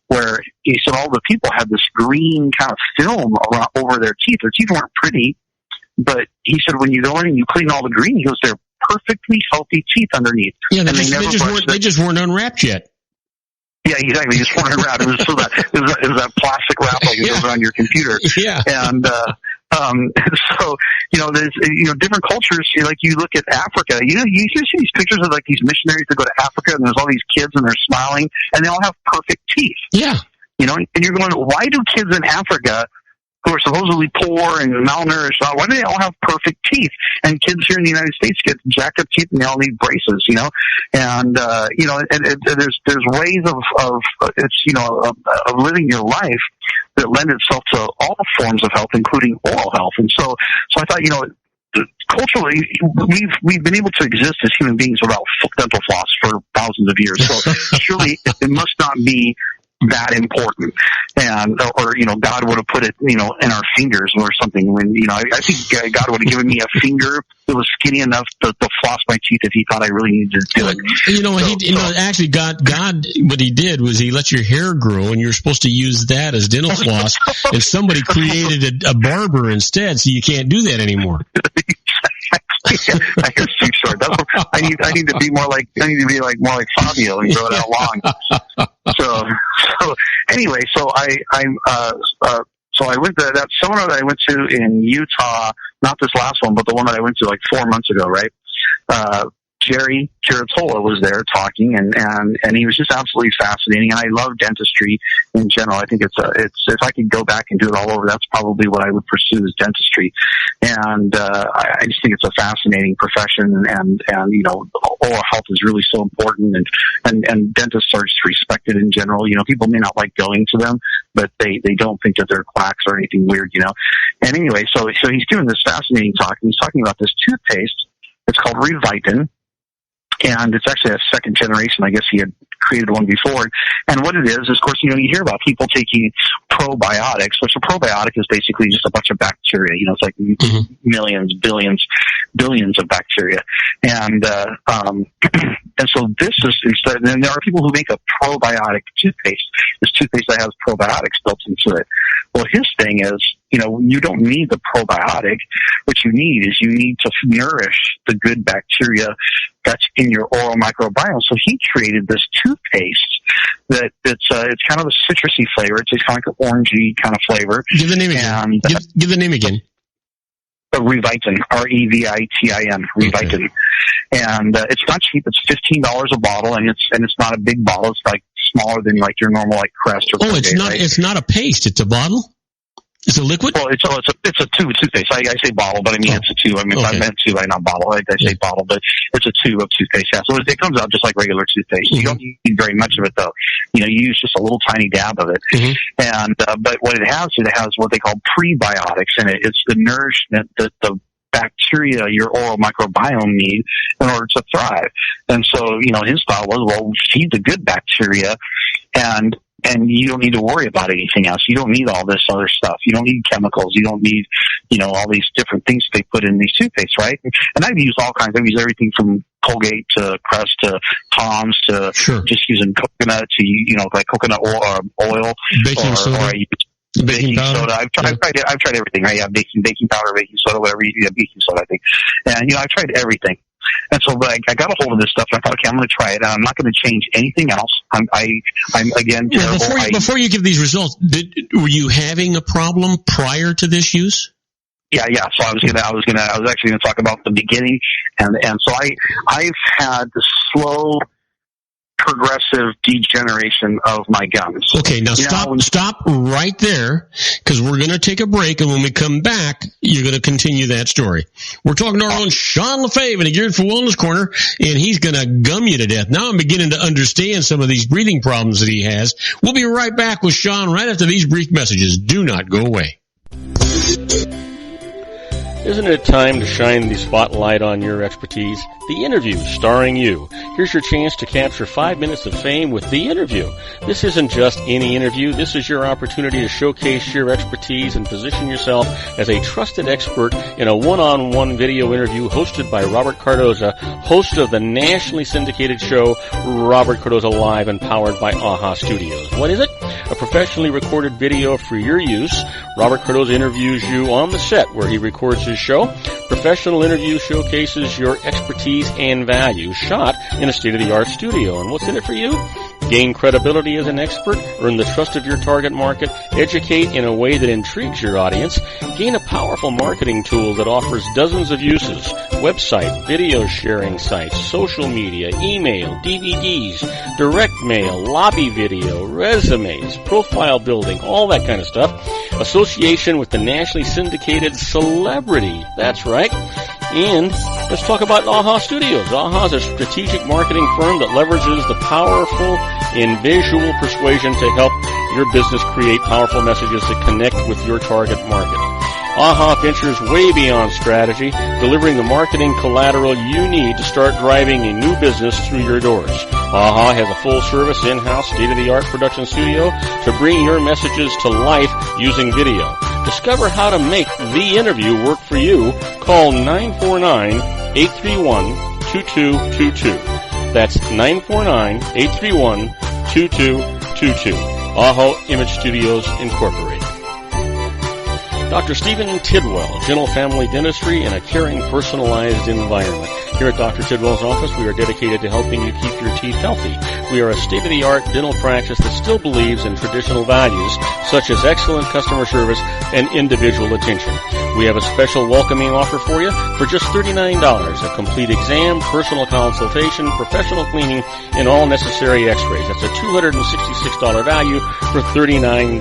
where he said all the people had this green kind of film over their teeth. Their teeth weren't pretty, but he said when you go in and you clean all the green, he goes, they're perfectly healthy teeth underneath. Yeah, they just weren't unwrapped yet. Yeah, exactly. Just weren't unwrapped. It was still it was that plastic wrap like it goes around your computer. Yeah. And so there's different cultures. Like you look at Africa. You see these pictures of like these missionaries that go to Africa, and there's all these kids, and they're smiling, and they all have perfect teeth. Yeah. And you're going, why do kids in Africa who are supposedly poor and malnourished, why do they all have perfect teeth? And kids here in the United States get jacked up teeth and they all need braces, And, there's ways of living your life that lend itself to all forms of health, including oral health. And so I thought, culturally, we've been able to exist as human beings without dental floss for thousands of years. So surely it must not be that important, or God would have put it in our fingers or something. When I think God would have given me a finger that was skinny enough to floss my teeth if He thought I really needed to do it. Actually, God, what He did was He let your hair grow, and you're supposed to use that as dental floss. And somebody created a barber instead, so you can't do that anymore. I guess too short. I need to be more like Fabio and grow it out long. So anyway, so I went to that seminar that I went to in Utah, not this last one, but the one that I went to like 4 months ago, right? Jerry Curatola was there talking, and he was just absolutely fascinating. And I love dentistry in general. I think it's if I could go back and do it all over, that's probably what I would pursue is dentistry. And I just think it's a fascinating profession, and oral health is really so important, and dentists are just respected in general. People may not like going to them, but they don't think that they're quacks or anything weird, And anyway, so he's doing this fascinating talk, and he's talking about this toothpaste. It's called Revitin. And it's actually a second generation. I guess he had created one before. And what it is, of course, you hear about people taking probiotics, which a probiotic is basically just a bunch of bacteria. It's like millions, billions of bacteria. And so this is instead, and there are people who make a probiotic toothpaste. This toothpaste that has probiotics built into it. Well, his thing is, you don't need the probiotic. What you need is to nourish the good bacteria that's in your oral microbiome. So he created this toothpaste it's kind of a citrusy flavor. It's kind of like an orangey kind of flavor. Give the name again. Give the name again. Revitin, Revitin, Revitin. And it's not cheap. It's $15 a bottle, and it's not a big bottle. It's like smaller than like your normal like Crest or it's not. Right? It's not a paste. It's a bottle. It's a liquid? Well, it's a tube of toothpaste. I say bottle, but I mean it's a tube. I mean, if I meant tube, not bottle. I say bottle, but it's a tube of toothpaste. Yeah, so it comes out just like regular toothpaste. You don't need very much of it, though. You use just a little tiny dab of it. And but what it has what they call prebiotics in it. It's the nourishment that the bacteria your oral microbiome need in order to thrive. And so, his thought was, well, feed the good bacteria, and you don't need to worry about anything else. You don't need all this other stuff. You don't need chemicals. You don't need, all these different things they put in these toothpastes, right? And I've used all kinds. I've used everything from Colgate to Crest to Tom's to just using coconut to, like coconut oil. Baking soda. Baking soda. I've tried everything. Right? Yeah, baking powder, baking soda, whatever you do, baking soda, I think. And, I've tried everything. And so I got a hold of this stuff, and I thought, okay, I'm going to try it, and I'm not going to change anything else. I'm again terrible. Before you give these results, were you having a problem prior to this use? Yeah. So I was actually going to talk about the beginning, and so I've had the slow progressive degeneration of my gums. Okay, now stop right there, because we're going to take a break, and when we come back, you're going to continue that story. We're talking to our own Sean LaFave in the Geared for Wellness Corner, and he's going to gum you to death. Now I'm beginning to understand some of these breathing problems that he has. We'll be right back with Sean right after these brief messages. Do not go away. Isn't it time to shine the spotlight on your expertise? The Interview, starring you. Here's your chance to capture 5 minutes of fame with The Interview. This isn't just any interview. This is your opportunity to showcase your expertise and position yourself as a trusted expert in a one-on-one video interview hosted by Robert Cardoza, host of the nationally syndicated show Robert Cardoza Live and powered by AHA Studios. What is it? A professionally recorded video for your use. Robert Cardoza interviews you on the set where he records his show. Professional interview showcases your expertise and value, shot in a state-of-the-art studio. And what's in it for you? Gain credibility as an expert, earn the trust of your target market, educate in a way that intrigues your audience, gain a powerful marketing tool that offers dozens of uses, website, video sharing sites, social media, email, DVDs, direct mail, lobby video, resumes, profile building, all that kind of stuff. Association with the nationally syndicated celebrity. That's right. And let's talk about AHA Studios. AHA is a strategic marketing firm that leverages the powerful in visual persuasion to help your business create powerful messages that connect with your target market. AHA ventures way beyond strategy, delivering the marketing collateral you need to start driving a new business through your doors. AHA has a full-service, in-house, state-of-the-art production studio to bring your messages to life using video. Discover how to make The Interview work for you. Call 949-831-2222. That's 949-831-2222. AHA Image Studios, Incorporated. Dr. Stephen Tidwell, Gentle Family Dentistry in a caring, personalized environment. Here at Dr. Tidwell's office, we are dedicated to helping you keep your teeth healthy. We are a state-of-the-art dental practice that still believes in traditional values, such as excellent customer service and individual attention. We have a special welcoming offer for you for just $39, a complete exam, personal consultation, professional cleaning, and all necessary x-rays. That's a $266 value for $39.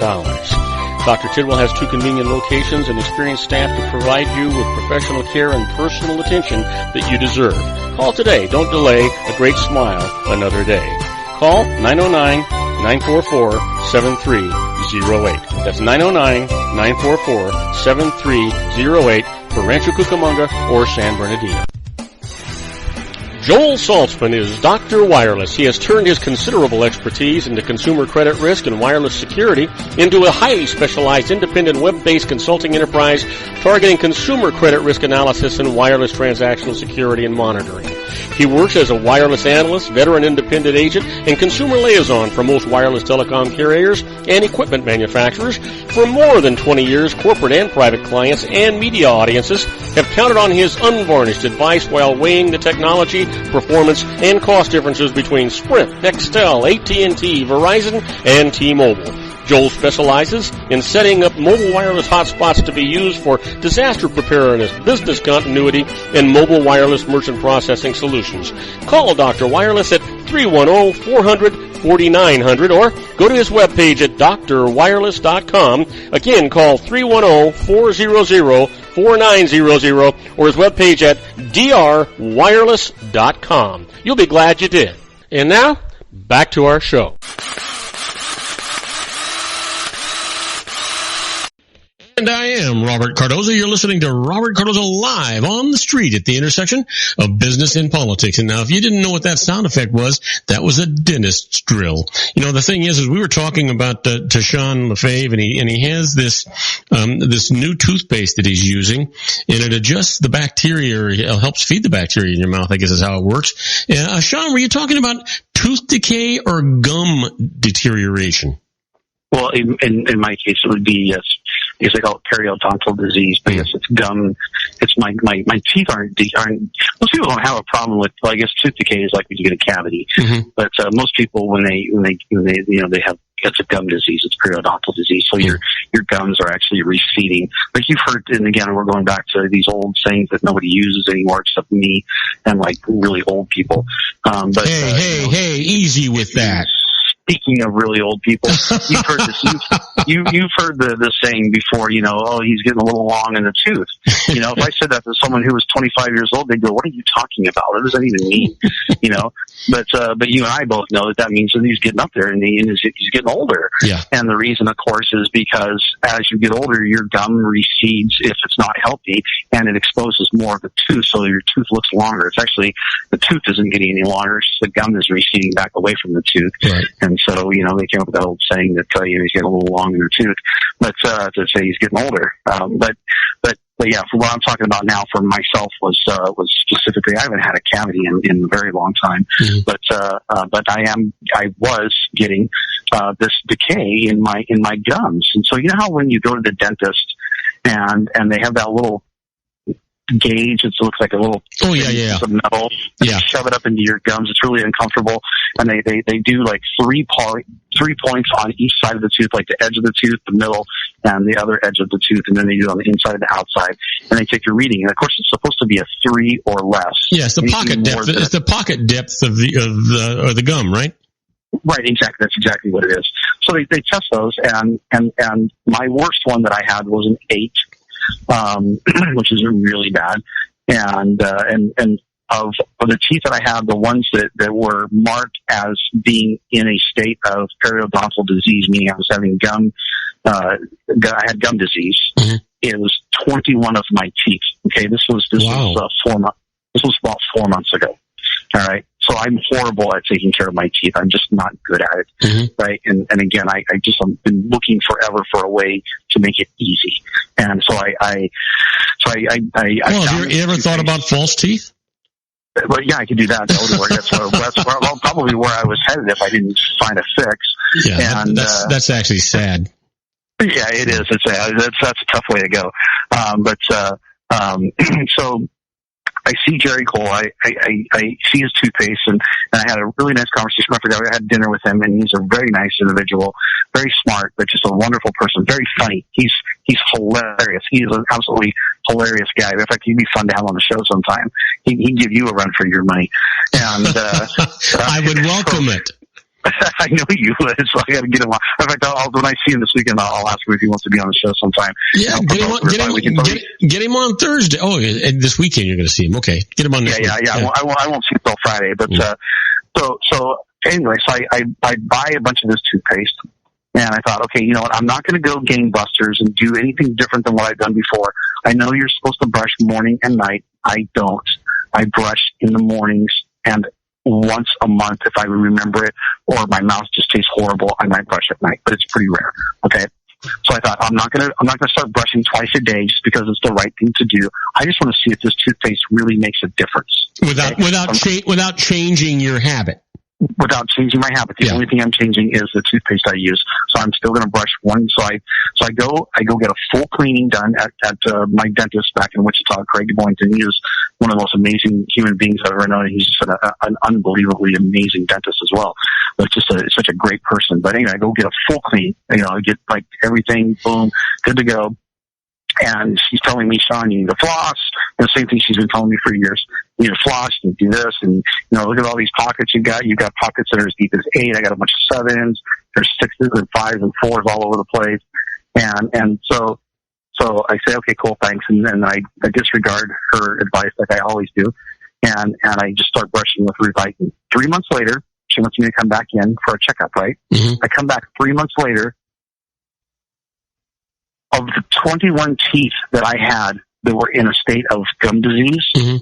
Dr. Tidwell has 2 convenient locations and experienced staff to provide you with professional care and personal attention that you deserve. Call today. Don't delay. A great smile another day. Call 909-944-7308. That's 909-944-7308 for Rancho Cucamonga or San Bernardino. Joel Saltzman is Dr. Wireless. He has turned his considerable expertise into consumer credit risk and wireless security into a highly specialized independent web-based consulting enterprise targeting consumer credit risk analysis and wireless transactional security and monitoring. He works as a wireless analyst, veteran independent agent, and consumer liaison for most wireless telecom carriers and equipment manufacturers. For more than 20 years, corporate and private clients and media audiences have counted on his unvarnished advice while weighing the technology, performance, and cost differences between Sprint, Nextel, AT&T, Verizon, and T-Mobile. Joel specializes in setting up mobile wireless hotspots to be used for disaster preparedness, business continuity, and mobile wireless merchant processing solutions. Call Dr. Wireless at 310-400-4900 or go to his webpage at drwireless.com. Again, call 310-400-4900 or his webpage at drwireless.com. You'll be glad you did. And now, back to our show. And I am Robert Cardoza. You're listening to Robert Cardoza Live on the street at the intersection of business and politics. And now, if you didn't know what that sound effect was, that was a dentist's drill. You know, the thing is we were talking about to Sean LaFave, and he has this new toothpaste that he's using, and it adjusts the bacteria, or it helps feed the bacteria in your mouth, I guess is how it works. Sean, were you talking about tooth decay or gum deterioration? Well, in my case, it would be, yes. Because they call it periodontal disease, but yes, it's gum. It's my teeth aren't, most people don't have a problem with, well, I guess tooth decay is like when you get a cavity. Mm-hmm. But, most people, when they have it's a gum disease. It's periodontal disease. So your gums are actually receding. Like you've heard, and again, we're going back to these old sayings that nobody uses anymore except me and like really old people. But hey, easy with that. Speaking of really old people, you've heard this. You've heard the saying before. You know, oh, he's getting a little long in the tooth. You know, if I said that to someone who was 25 years old, they'd go, "What are you talking about? What does that even mean?" You know, but you and I both know that means that he's getting up there and he's getting older. Yeah. And the reason, of course, is because as you get older, your gum recedes if it's not healthy, and it exposes more of the tooth, so your tooth looks longer. It's actually the tooth isn't getting any longer; it's just the gum is receding back away from the tooth. Right. And so, you know, they came up with that old saying that he's getting a little long in the tooth, but to say he's getting older. But yeah, for what I'm talking about now for myself was specifically, I haven't had a cavity in a very long time, mm-hmm. but I was getting this decay in my gums. And so, you know how when you go to the dentist and they have that little gauge, it looks like a little piece of metal. Yeah. Shove it up into your gums. It's really uncomfortable. And they do like 3 points on each side of the tooth, like the edge of the tooth, the middle, and the other edge of the tooth, and then they do it on the inside and the outside. And they take your reading. And of course, it's supposed to be a 3 or less. Yes, the pocket depth. It's the pocket depth of the gum, right? Right, exactly. That's exactly what it is. So they test those, and my worst one that I had was an 8. Which is really bad. And of the teeth that I had, the ones that were marked as being in a state of periodontal disease, meaning I was having I had gum disease. Mm-hmm. It was 21 of my teeth. Okay, this was 4 months. This was about 4 months ago. All right. So I'm horrible at taking care of my teeth. I'm just not good at it. Mm-hmm. Right. And again, I've been looking forever for a way to make it easy. And so I have you ever thought about false teeth? Well, yeah, I could do that. That would work. That's probably where I was headed if I didn't find a fix. Yeah. And that's actually sad. Yeah, it is. That's a tough way to go. So I see Jerry Cole. I see his toothpaste, and I had a really nice conversation. I had dinner with him, and he's a very nice individual, very smart, but just a wonderful person, very funny. He's hilarious. He's an absolutely hilarious guy. In fact, he'd be fun to have on the show sometime. He'd give you a run for your money. And I would welcome it. I know you would, so I got to get him on. In fact, when I see him this weekend, I'll ask him if he wants to be on the show sometime. Yeah, get him on Thursday. Oh, and this weekend you're going to see him. Okay, get him on this weekend. Yeah. I won't see him till Friday. But so anyway, so I buy a bunch of this toothpaste, and I thought, okay, you know what? I'm not going to go gangbusters and do anything different than what I've done before. I know you're supposed to brush morning and night. I don't. I brush in the mornings and once a month if I remember it, or my mouth just tastes horrible, I might brush at night, but it's pretty rare. Okay. So I thought I'm not gonna start brushing twice a day just because it's the right thing to do. I just want to see if this toothpaste really makes a difference. Without changing your habit. Without changing my habit. The only thing I'm changing is the toothpaste I use. So I'm still going to brush one. So I go get a full cleaning done at my dentist back in Wichita, Craig Boynton. He is one of the most amazing human beings I've ever known. He's just an unbelievably amazing dentist as well. But just such a great person. But anyway, I go get a full clean. You know, I get like everything, boom, good to go. And she's telling me, Sean, you need to floss. And the same thing she's been telling me for years. You need to floss, you need to do this. And, you know, look at all these pockets you got. You've got pockets that are as deep as 8. I got a bunch of 7s. There's 6s and 5s and 4s all over the place. And so I say, okay, cool, thanks. And then I disregard her advice like I always do. And I just start brushing with Revite. 3 months later, she wants me to come back in for a checkup, right? Mm-hmm. I come back 3 months later. Of the 21 teeth that I had that were in a state of gum disease, mm-hmm.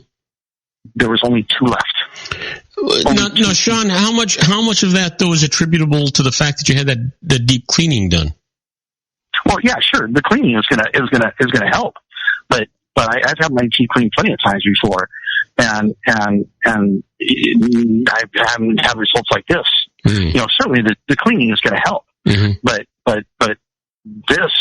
there was only 2 left. Now, Sean, how much of that though is attributable to the fact that you had the deep cleaning done? Well, yeah, sure. The cleaning is gonna help, but I've had my teeth cleaned plenty of times before, and I haven't had results like this. Mm-hmm. You know, certainly the cleaning is gonna help, mm-hmm. but this.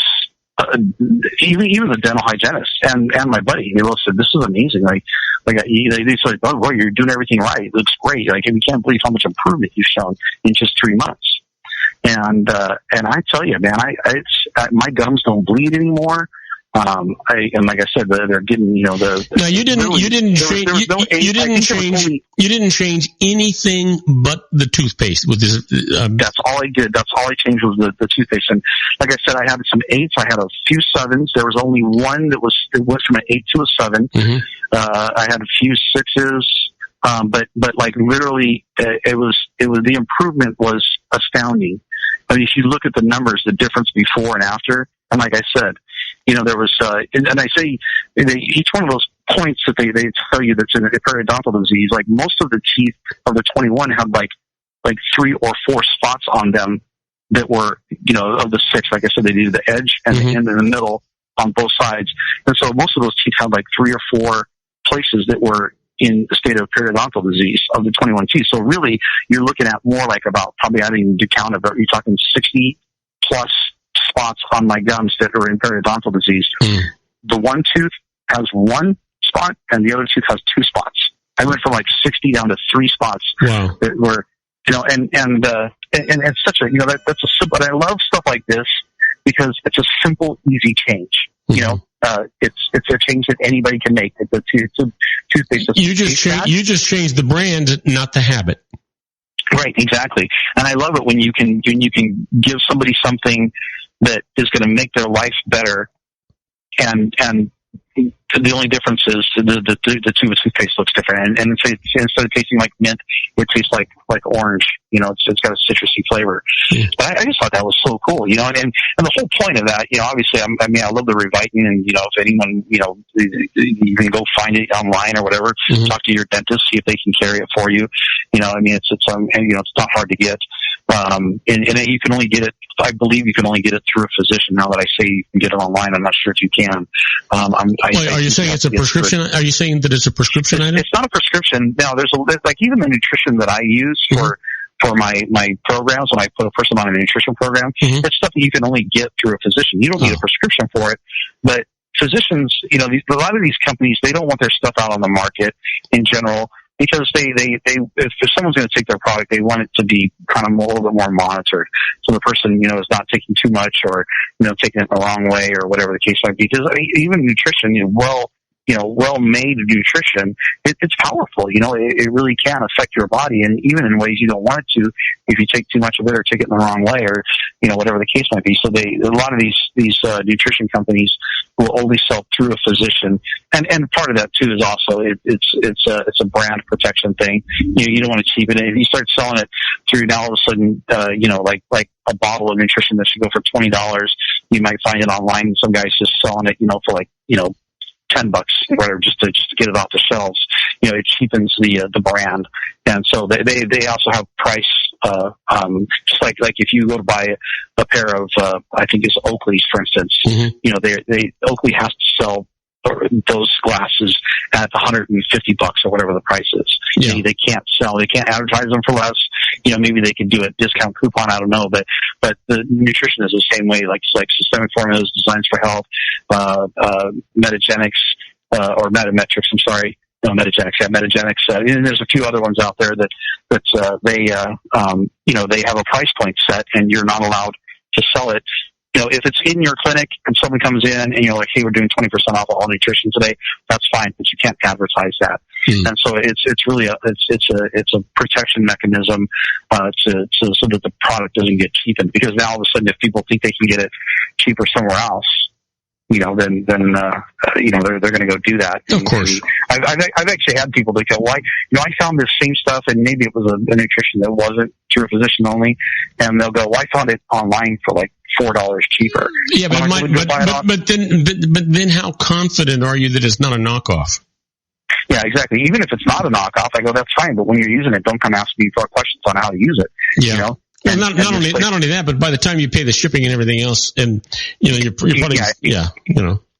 Even the dental hygienist and my buddy, they both said, this is amazing. Like they said, oh boy, you're doing everything right. It looks great. Like, we can't believe how much improvement you've shown in just 3 months. And I tell you, man, my gums don't bleed anymore. And like I said, they're getting, you didn't change anything but the toothpaste with this. That's all I did. That's all I changed was the toothpaste. And like I said, I had some 8s. I had a few 7s. There was only one it went from an 8 to a 7. Mm-hmm. I had a few 6s. But like literally, it was the improvement was astounding. I mean, if you look at the numbers, the difference before and after, and like I said, there was, and I say, each one of those points that they tell you that's in a periodontal disease, like most of the teeth of the 21 had like 3 or 4 spots on them that were, of the 6, like I said, they did the edge and the end in the middle on both sides. And so most of those teeth had like 3 or 4 places that were in the state of periodontal disease of the 21 teeth. So really, you're looking at more like about, probably I didn't even count it, but you're talking 60 plus spots on my gums that are in periodontal disease. The one tooth has 1 spot and the other tooth has 2 spots. I went from like 60 down to 3 spots. Wow. That were, and it's such a, that's a simple, but I love stuff like this because it's a simple, easy change. It's a change that anybody can make. It's a toothpaste. You just changed the brand, not the habit. Right, exactly. And I love it when you can give somebody something that is going to make their life better, and the only difference is the tube of toothpaste looks different, and instead of tasting like mint, it tastes like orange. It's got a citrusy flavor. But I just thought that was so cool, and the whole point of that, obviously, I love the Revitin, and if anyone, you can go find it online or whatever. Talk to your dentist, see if they can carry it for you. It's not hard to get. And you can only get it. I believe you can only get it through a physician. Now that I say you can get it online, I'm not sure if you can. Are you saying it's a prescription? Are you saying that it's a prescription item? It's not a prescription. Now, there's like even the nutrition that I use for my programs, when I put a person on a nutrition program, it's stuff that you can only get through a physician. You don't need a prescription for it, but physicians, a lot of these companies, they don't want their stuff out on the market in general, because if someone's going to take their product, they want it to be kind of a little bit more monitored. So the person, is not taking too much or, taking it the wrong way or whatever the case might be. Because even nutrition, well-made nutrition, it's powerful. It really can affect your body, and even in ways you don't want it to, if you take too much of it or take it in the wrong way, or whatever the case might be. So a lot of these nutrition companies will only sell through a physician, and part of that too is also it's a brand protection thing. You don't want to cheapen it. If you start selling it through, now all of a sudden, like a bottle of nutrition that should go for $20, you might find it online. Some guys just selling it, for like $10, whatever, just to get it off the shelves. It cheapens the brand, and so they also have price. Just like if you go to buy a pair of I think it's Oakley's, for instance, Oakley has to sell those glasses at $150 or whatever the price is. Yeah. They can't advertise them for less. Maybe they could do a discount coupon. I don't know, but the nutrition is the same way. Like Systemic Formulas, Designs for Health, Metagenics or Metametrics. I'm sorry. No, Metagenics. Yeah, Metagenics. And there's a few other ones out there that they have a price point set, and you're not allowed to sell it. If it's in your clinic and someone comes in and you're like, hey, we're doing 20% off of all nutrition today, that's fine, but you can't advertise that. And so it's really a protection mechanism so that the product doesn't get cheapened. Because now all of a sudden, if people think they can get it cheaper somewhere else, then they're going to go do that. Of course. I've actually had people that go, well, I found this same stuff, and maybe it was a nutrition that wasn't through a physician only, and they'll go, well, I found it online for like $4 cheaper. Yeah, but then how confident are you that it's not a knockoff? Yeah, exactly. Even if it's not a knockoff, I go, that's fine. But when you're using it, don't come ask me for questions on how to use it. Yeah. And not only that, but by the time you pay the shipping and everything else, and you're probably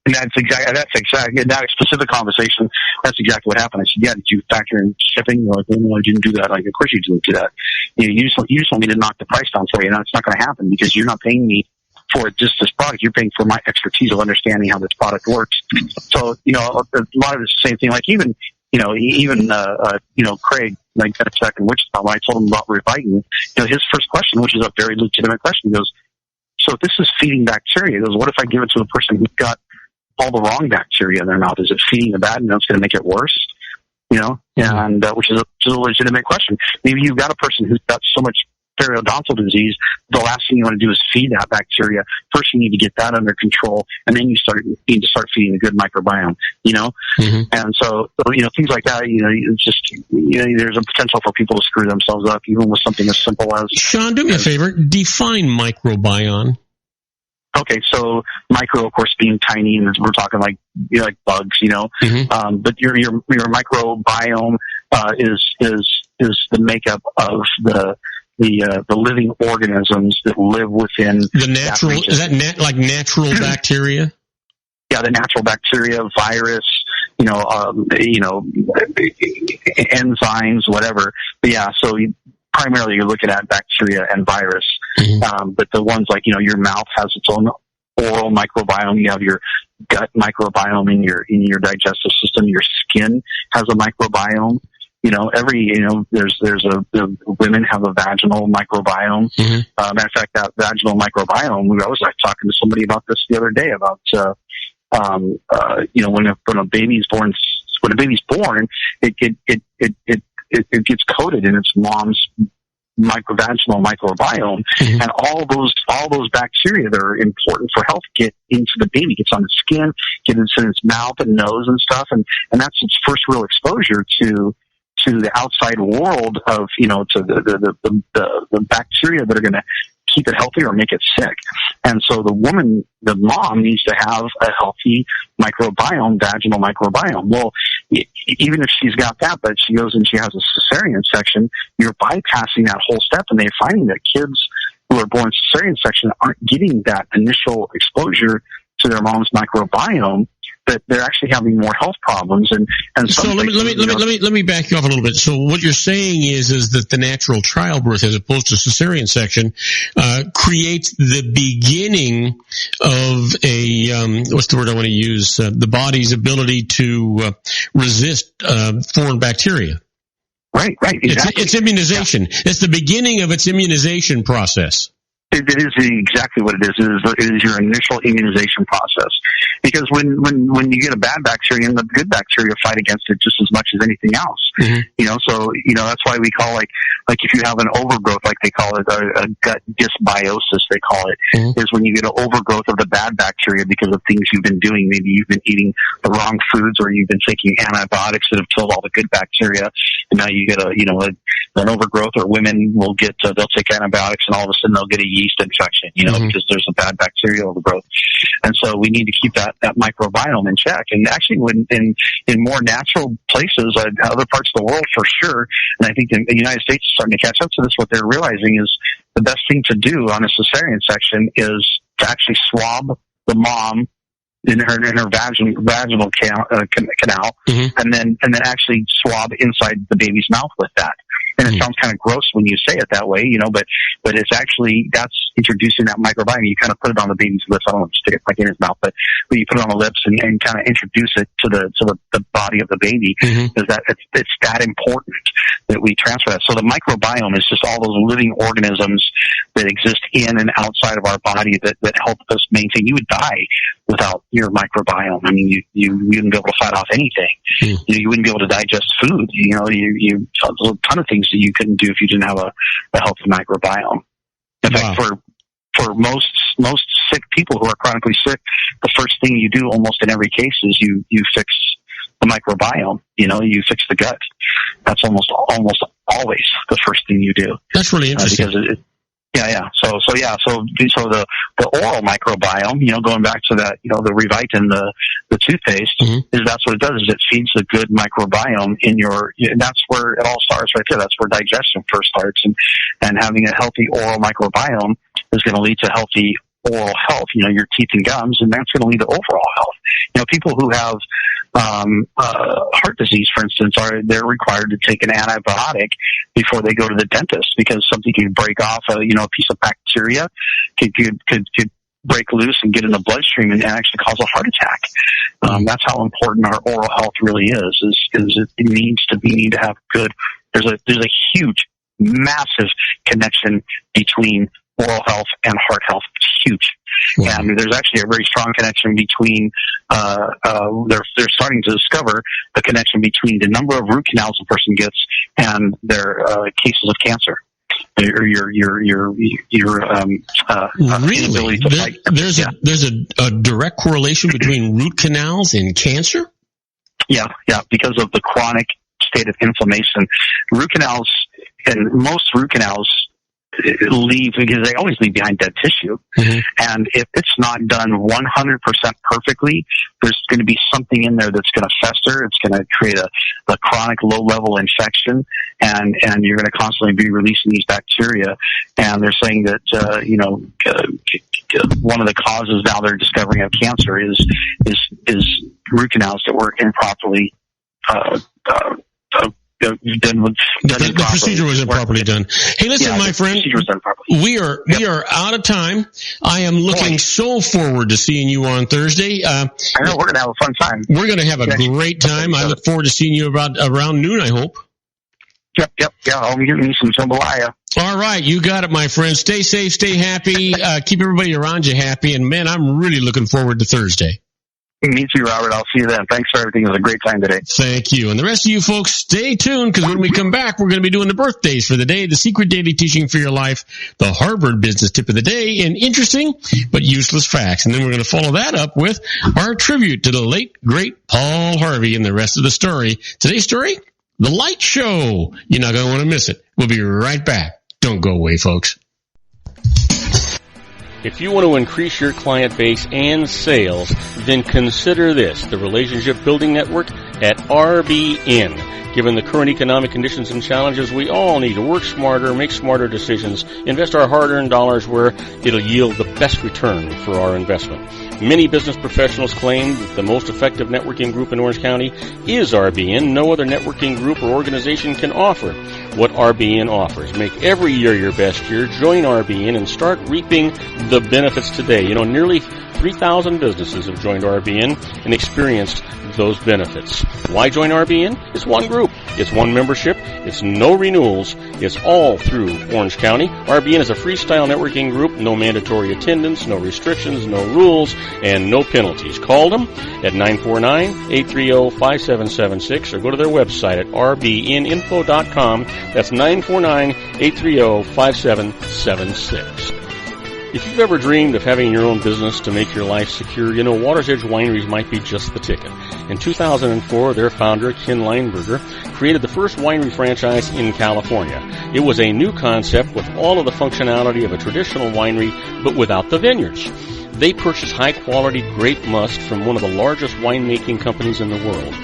And that's exactly in that specific conversation. That's exactly what happened. I said, "Yeah, did you factor in shipping?" You're like, "No, I didn't do that." Like, of course you didn't do that. You just want me to knock the price down for you. Now it's not going to happen because you're not paying me for just this product. You're paying for my expertise of understanding how this product works. So a lot of it's the same thing. Like even Craig I got a check in Wichita, when I told him about reviting, his first question, which is a very legitimate question, he goes, so if this is feeding bacteria, he goes, what if I give it to a person who's got all the wrong bacteria in their mouth? Is it feeding the bad and it's going to make it worse? And which is a legitimate question. Maybe you've got a person who's got so much periodontal disease, the last thing you want to do is feed that bacteria. First, you need to get that under control, and then you need to start feeding a good microbiome. And so things like that. It's just there's a potential for people to screw themselves up, even with something as simple as. Sean, do me a favor. Define microbiome. Okay, so micro, of course, being tiny, and we're talking like bugs, but your microbiome is the makeup of the living organisms that live within the natural. Is that like natural bacteria? Yeah, the natural bacteria, virus, enzymes, whatever. But yeah, so primarily you're looking at bacteria and virus. But the ones like, your mouth has its own oral microbiome. You have your gut microbiome in your digestive system. Your skin has a microbiome. Women have a vaginal microbiome. Matter of fact, that vaginal microbiome, I was talking to somebody about this the other day about, when a baby's born, it gets coated in its mom's vaginal microbiome, and all those bacteria that are important for health get into the baby, gets on the skin, get into its mouth and nose and stuff, and that's its first real exposure to the outside world of, to the bacteria that are going to keep it healthy or make it sick. And so the mom needs to have a healthy microbiome, vaginal microbiome. Well, even if she's got that, but she goes and she has a cesarean section, you're bypassing that whole step, and they're finding that kids who are born cesarean section aren't getting that initial exposure to their mom's microbiome, that they're actually having more health problems. And so let me back you off a little bit. So what you're saying is that the natural childbirth, as opposed to cesarean section, creates the beginning of a what's the word I want to use? The body's ability to resist foreign bacteria. Right. Exactly. It's immunization. Yeah. It's the beginning of its immunization process. It is exactly what it is. It is your initial immunization process. Because when you get a bad bacteria, and the good bacteria fight against it just as much as anything else. So that's why we call like if you have an overgrowth, like they call it a gut dysbiosis, they call it, is when you get an overgrowth of the bad bacteria because of things you've been doing. Maybe you've been eating the wrong foods, or you've been taking antibiotics that have killed all the good bacteria, and now you get an overgrowth. Or women will get they'll take antibiotics, and all of a sudden they'll get a yeast infection, because there's a bad bacterial overgrowth. And so we need to keep that microbiome in check. And actually, when in more natural places, other parts of the world for sure, and I think the United States is starting to catch up to this, what they're realizing is the best thing to do on a cesarean section is to actually swab the mom in her vaginal canal, and then actually swab inside the baby's mouth with that. And it sounds kind of gross when you say it that way, but it's actually, that's introducing that microbiome. You kind of put it on the baby's lips. I don't want to stick it like in his mouth, but you put it on the lips and kind of introduce it to the body of the baby. Is that it's that important that we transfer that. So the microbiome is just all those living organisms that exist in and outside of our body that help us maintain. You would die without your microbiome. I mean, you wouldn't be able to fight off anything. You wouldn't be able to digest food. There's a ton of things that you couldn't do if you didn't have a healthy microbiome. In fact, for most sick people who are chronically sick, the first thing you do almost in every case is you fix the microbiome. You fix the gut. That's almost always the first thing you do. That's really interesting. Because So the oral microbiome, going back to that, the Revite and the toothpaste, is that's what it does, is it feeds the good microbiome and that's where it all starts right there. That's where digestion first starts, and having a healthy oral microbiome is going to lead to healthy oral health, your teeth and gums, and that's going to lead to overall health. People who have heart disease, for instance, they're required to take an antibiotic before they go to the dentist, because something can break off a piece of bacteria could break loose and get in the bloodstream and actually cause a heart attack. That's how important our oral health really is it needs to have good there's a huge, massive connection between oral health and heart health. It's huge. Wow. And there's actually a very strong connection between, they're starting to discover the connection between the number of root canals a person gets and their cases of cancer. Really? There's a direct correlation between root canals and cancer? Yeah, because of the chronic state of inflammation. Root canals, and most root canals leave, because they always leave behind dead tissue. Mm-hmm. And if it's not done 100% perfectly, there's going to be something in there that's going to fester. It's going to create a chronic low-level infection, and you're going to constantly be releasing these bacteria. And they're saying that, one of the causes now they're discovering of cancer is root canals that were improperly the procedure was improperly done. Hey, listen, my friend, we are out of time. I am looking so forward to seeing you on Thursday. I know we're going to have a fun time. We're going to have a great time. I look forward to seeing you around noon, I hope. Yep. Yeah, I'll be getting some jambalaya. All right, you got it, my friend. Stay safe, stay happy, keep everybody around you happy, and man, I'm really looking forward to Thursday. Me too, Robert. I'll see you then. Thanks for everything. It was a great time today. Thank you. And the rest of you folks, stay tuned, because when we come back, we're going to be doing the birthdays for the day, the secret daily teaching for your life, the Harvard business tip of the day, and interesting but useless facts. And then we're going to follow that up with our tribute to the late, great Paul Harvey and the rest of the story. Today's story, The Light Show. You're not going to want to miss it. We'll be right back. Don't go away, folks. If you want to increase your client base and sales, then consider this, the Relationship Building Network at RBN. Given the current economic conditions and challenges, we all need to work smarter, make smarter decisions, invest our hard-earned dollars where it'll yield the best return for our investment. Many business professionals claim that the most effective networking group in Orange County is RBN. No other networking group or organization can offer what RBN offers. Make every year your best year. Join RBN and start reaping the benefits today. Nearly 3,000 businesses have joined RBN and experienced those benefits. Why join RBN? It's one group. It's one membership. It's no renewals. It's all through Orange County. RBN is a freestyle networking group. No mandatory attendance, no restrictions, no rules, and no penalties. Call them at 949-830-5776 or go to their website at rbninfo.com. That's 949-830-5776. If you've ever dreamed of having your own business to make your life secure, Water's Edge Wineries might be just the ticket. In 2004, their founder, Ken Lineberger, created the first winery franchise in California. It was a new concept with all of the functionality of a traditional winery, but without the vineyards. They purchased high-quality grape must from one of the largest winemaking companies in the world.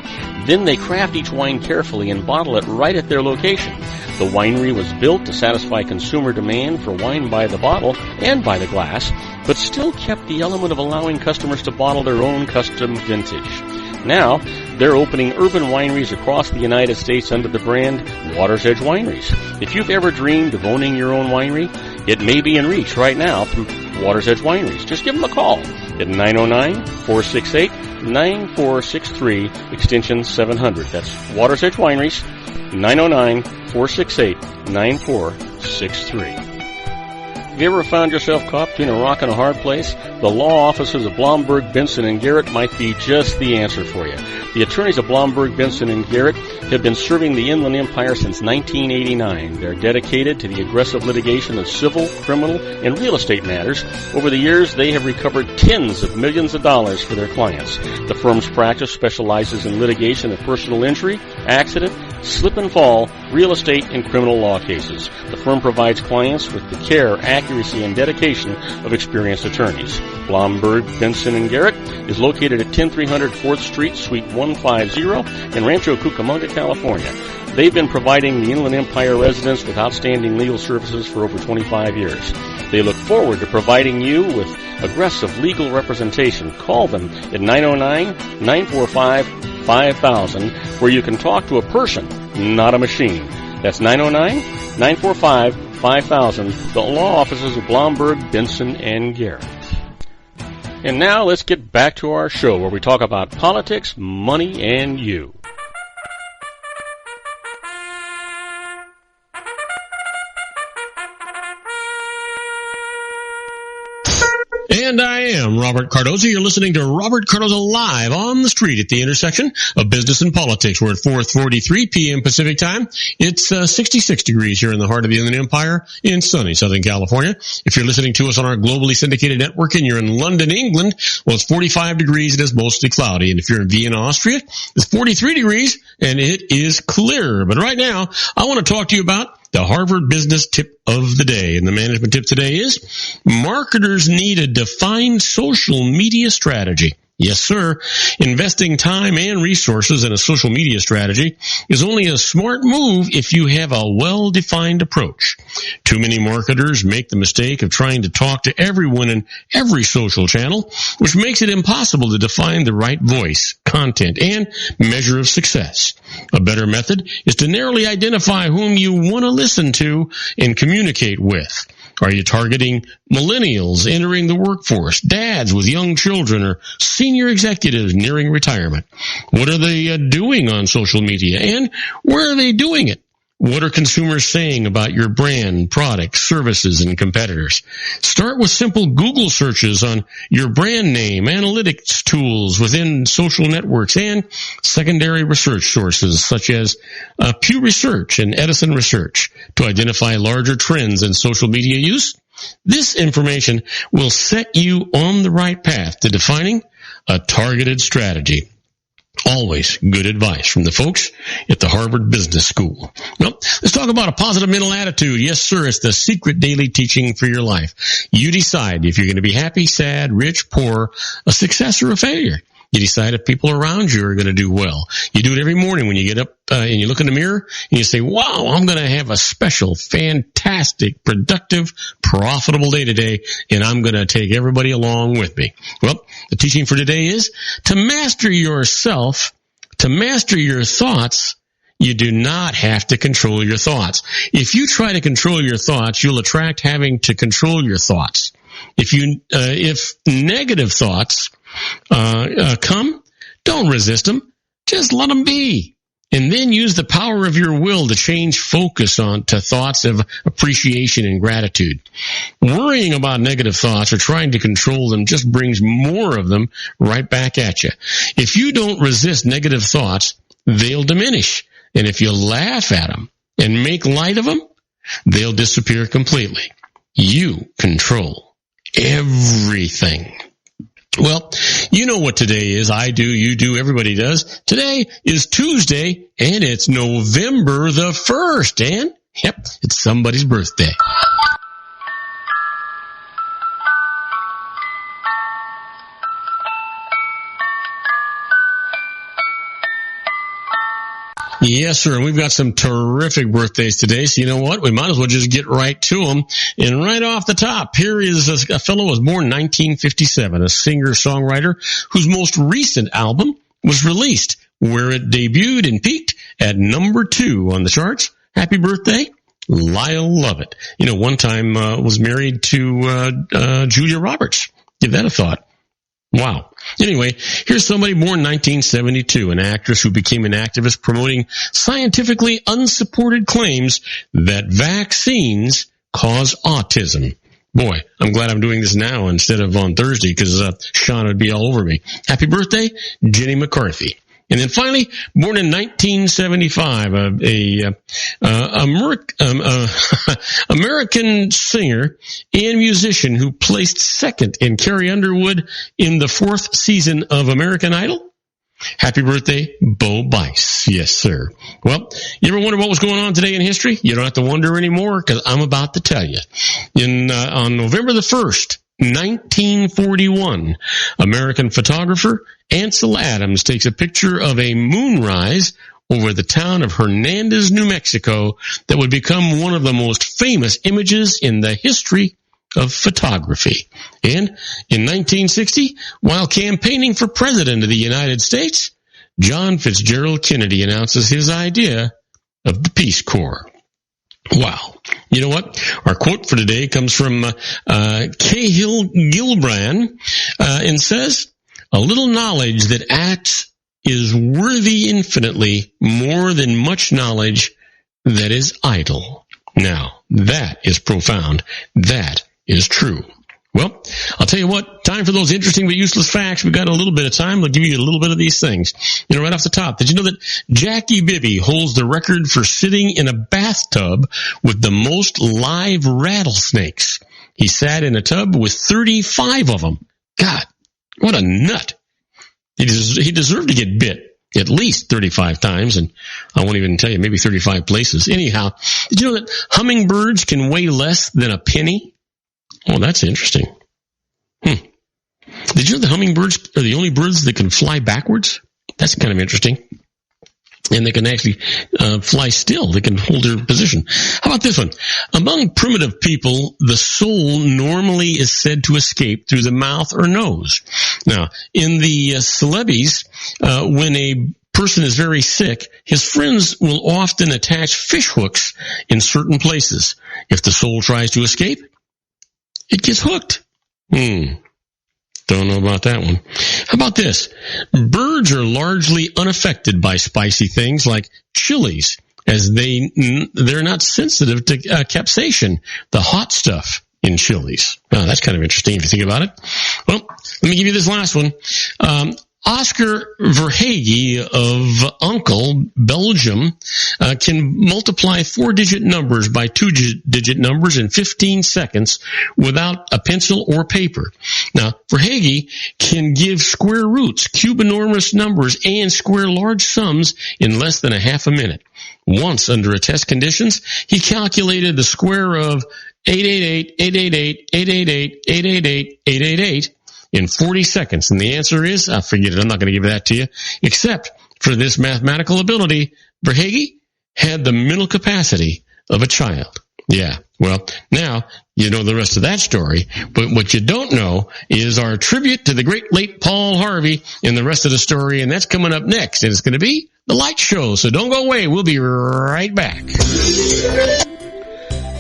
Then they craft each wine carefully and bottle it right at their location. The winery was built to satisfy consumer demand for wine by the bottle and by the glass, but still kept the element of allowing customers to bottle their own custom vintage. Now, they're opening urban wineries across the United States under the brand Water's Edge Wineries. If you've ever dreamed of owning your own winery, it may be in reach right now through Water's Edge Wineries. Just give them a call at 909-468-9463, extension 700. That's Water's Edge Wineries, 909-468-9463. Have you ever found yourself caught between a rock and a hard place? The law offices of Blomberg, Benson & Garrett might be just the answer for you. The attorneys of Blomberg, Benson & Garrett have been serving the Inland Empire since 1989. They're dedicated to the aggressive litigation of civil, criminal, and real estate matters. Over the years, they have recovered tens of millions of dollars for their clients. The firm's practice specializes in litigation of personal injury, accident, slip and fall, real estate, and criminal law cases. The firm provides clients with the care, accuracy, and dedication of experienced attorneys. Blomberg, Benson & Garrett is located at 10300 4th Street, Suite 150 in Rancho Cucamonga, California. They've been providing the Inland Empire residents with outstanding legal services for over 25 years. They look forward to providing you with aggressive legal representation. Call them at 909-945-5000, where you can talk to a person, not a machine. That's 909-945-5000, the law offices of Blomberg, Benson & Garrett. And now let's get back to our show where we talk about politics, money, and you. And I am Robert Cardoza. You're listening to Robert Cardoza live on the street at the intersection of business and politics. We're at 4:43 p.m. Pacific time. It's 66 degrees here in the heart of the Inland Empire in sunny Southern California. If you're listening to us on our globally syndicated network and you're in London, England, well, it's 45 degrees. It is mostly cloudy. And if you're in Vienna, Austria, it's 43 degrees and it is clear. But right now, I want to talk to you about the Harvard Business Tip of the Day. And the management tip today is marketers need a defined social media strategy. Yes, sir. Investing time and resources in a social media strategy is only a smart move if you have a well-defined approach. Too many marketers make the mistake of trying to talk to everyone in every social channel, which makes it impossible to define the right voice, content, and measure of success. A better method is to narrowly identify whom you want to listen to and communicate with. Are you targeting millennials entering the workforce, dads with young children, or senior executives nearing retirement? What are they doing on social media, and where are they doing it? What are consumers saying about your brand, products, services, and competitors? Start with simple Google searches on your brand name, analytics tools within social networks, and secondary research sources such as Pew Research and Edison Research to identify larger trends in social media use. This information will set you on the right path to defining a targeted strategy. Always good advice from the folks at the Harvard Business School. Well, let's talk about a positive mental attitude. Yes, sir, it's the secret daily teaching for your life. You decide if you're going to be happy, sad, rich, poor, a success, or a failure. You decide if people around you are going to do well. You do it every morning when you get up and you look in the mirror and you say, wow, I'm going to have a special, fantastic, productive, profitable day today, and I'm going to take everybody along with me. Well, the teaching for today is to master yourself, to master your thoughts. You do not have to control your thoughts. If you try to control your thoughts, you'll attract having to control your thoughts. If negative thoughts come, don't resist them. Just let them be. And then use the power of your will to change focus to thoughts of appreciation and gratitude. Worrying about negative thoughts or trying to control them just brings more of them right back at you. If you don't resist negative thoughts, they'll diminish. And if you laugh at them and make light of them, they'll disappear completely. You control everything. Well, you know what today is. I do, you do, everybody does. Today is Tuesday, and it's November the 1st, and, yep, it's somebody's birthday. Yes, sir. And we've got some terrific birthdays today. So you know what? We might as well just get right to them. And right off the top, here is a fellow who was born in 1957, a singer-songwriter whose most recent album was released, where it debuted and peaked at number 2 on the charts. Happy birthday, Lyle Lovett. You know, one time was married to Julia Roberts. Give that a thought. Wow. Anyway, here's somebody born in 1972, an actress who became an activist promoting scientifically unsupported claims that vaccines cause autism. Boy, I'm glad I'm doing this now instead of on Thursday because Sean would be all over me. Happy birthday, Jenny McCarthy. And then finally, born in 1975, American singer and musician who placed second in Carrie Underwood in the 4th season of American Idol. Happy birthday, Bo Bice. Yes, sir. Well, you ever wonder what was going on today in history? You don't have to wonder anymore because I'm about to tell you. On November the 1st, 1941, American photographer Ansel Adams takes a picture of a moonrise over the town of Hernandez, New Mexico, that would become one of the most famous images in the history of photography. And in 1960, while campaigning for president of the United States, John Fitzgerald Kennedy announces his idea of the Peace Corps. Wow. You know what? Our quote for today comes from Cahill Gillibrand and says, "A little knowledge that acts is worthy infinitely more than much knowledge that is idle." Now, that is profound. That is true. Well, I'll tell you what, time for those interesting but useless facts. We've got a little bit of time. I'll give you a little bit of these things. Right off the top, did you know that Jackie Bibby holds the record for sitting in a bathtub with the most live rattlesnakes? He sat in a tub with 35 of them. God, what a nut. He deserved to get bit at least 35 times, and I won't even tell you, maybe 35 places. Anyhow, did you know that hummingbirds can weigh less than a penny? Oh, that's interesting. Did you know the hummingbirds are the only birds that can fly backwards? That's kind of interesting. And they can actually fly still. They can hold their position. How about this one? Among primitive people, the soul normally is said to escape through the mouth or nose. Now, in the Celebes, when a person is very sick, his friends will often attach fish hooks in certain places. If the soul tries to escape, it gets hooked. Don't know about that one. How about this? Birds are largely unaffected by spicy things like chilies, as they're not sensitive to capsaicin, the hot stuff in chilies. Well, that's kind of interesting if you think about it. Well, let me give you this last one. Oscar Verhage of Unkel, Belgium, can multiply 4-digit numbers by 2-digit numbers in 15 seconds without a pencil or paper. Now, Verhage can give square roots, cube enormous numbers, and square large sums in less than a half a minute. Once, under test conditions, he calculated the square of 888, 888, 888, 888, 888, in 40 seconds. And the answer is, forget it, I'm not going to give that to you. Except for this mathematical ability, Verhage had the mental capacity of a child. Yeah, well, now you know the rest of that story. But what you don't know is our tribute to the great late Paul Harvey in the rest of the story, and that's coming up next. And it's going to be The Light Show. So don't go away. We'll be right back.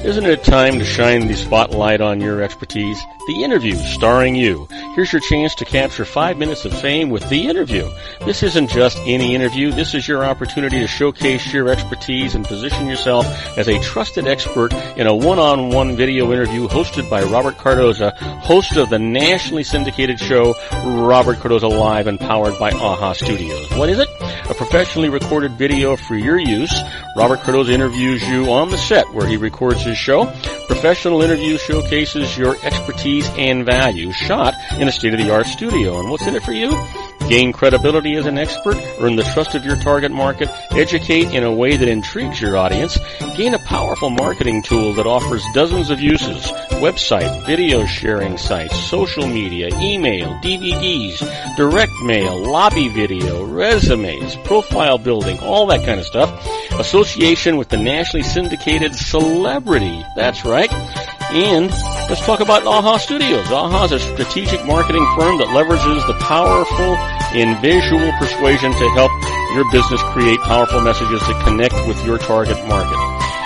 Isn't it time to shine the spotlight on your expertise? The Interview, starring you. Here's your chance to capture 5 minutes of fame with The Interview. This isn't just any interview. This is your opportunity to showcase your expertise and position yourself as a trusted expert in a one-on-one video interview hosted by Robert Cardoza, host of the nationally syndicated show Robert Cardoza Live and powered by AHA Studios. What is it? A professionally recorded video for your use. Robert Cardoza interviews you on the set where he records his show. Professional interview showcases your expertise and value, shot in a state-of-the-art studio. And what's in it for you? Gain credibility as an expert, earn the trust of your target market, educate in a way that intrigues your audience, gain a powerful marketing tool that offers dozens of uses, website, video sharing sites, social media, email, DVDs, direct mail, lobby video, resumes, profile building, all that kind of stuff. Association with the nationally syndicated celebrity. That's right. And let's talk about AHA Studios. AHA is a strategic marketing firm that leverages the powerful in visual persuasion to help your business create powerful messages that connect with your target market.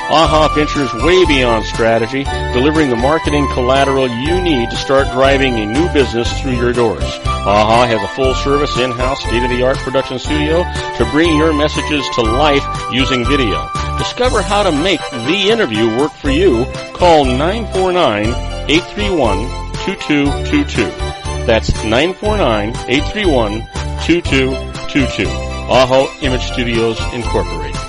AHA ventures way beyond strategy, delivering the marketing collateral you need to start driving a new business through your doors. AHA has a full-service, in-house, state-of-the-art production studio to bring your messages to life using video. Discover how to make The Interview work for you. Call 949-831-2222. That's 949-831-2222. AHA Image Studios Incorporated.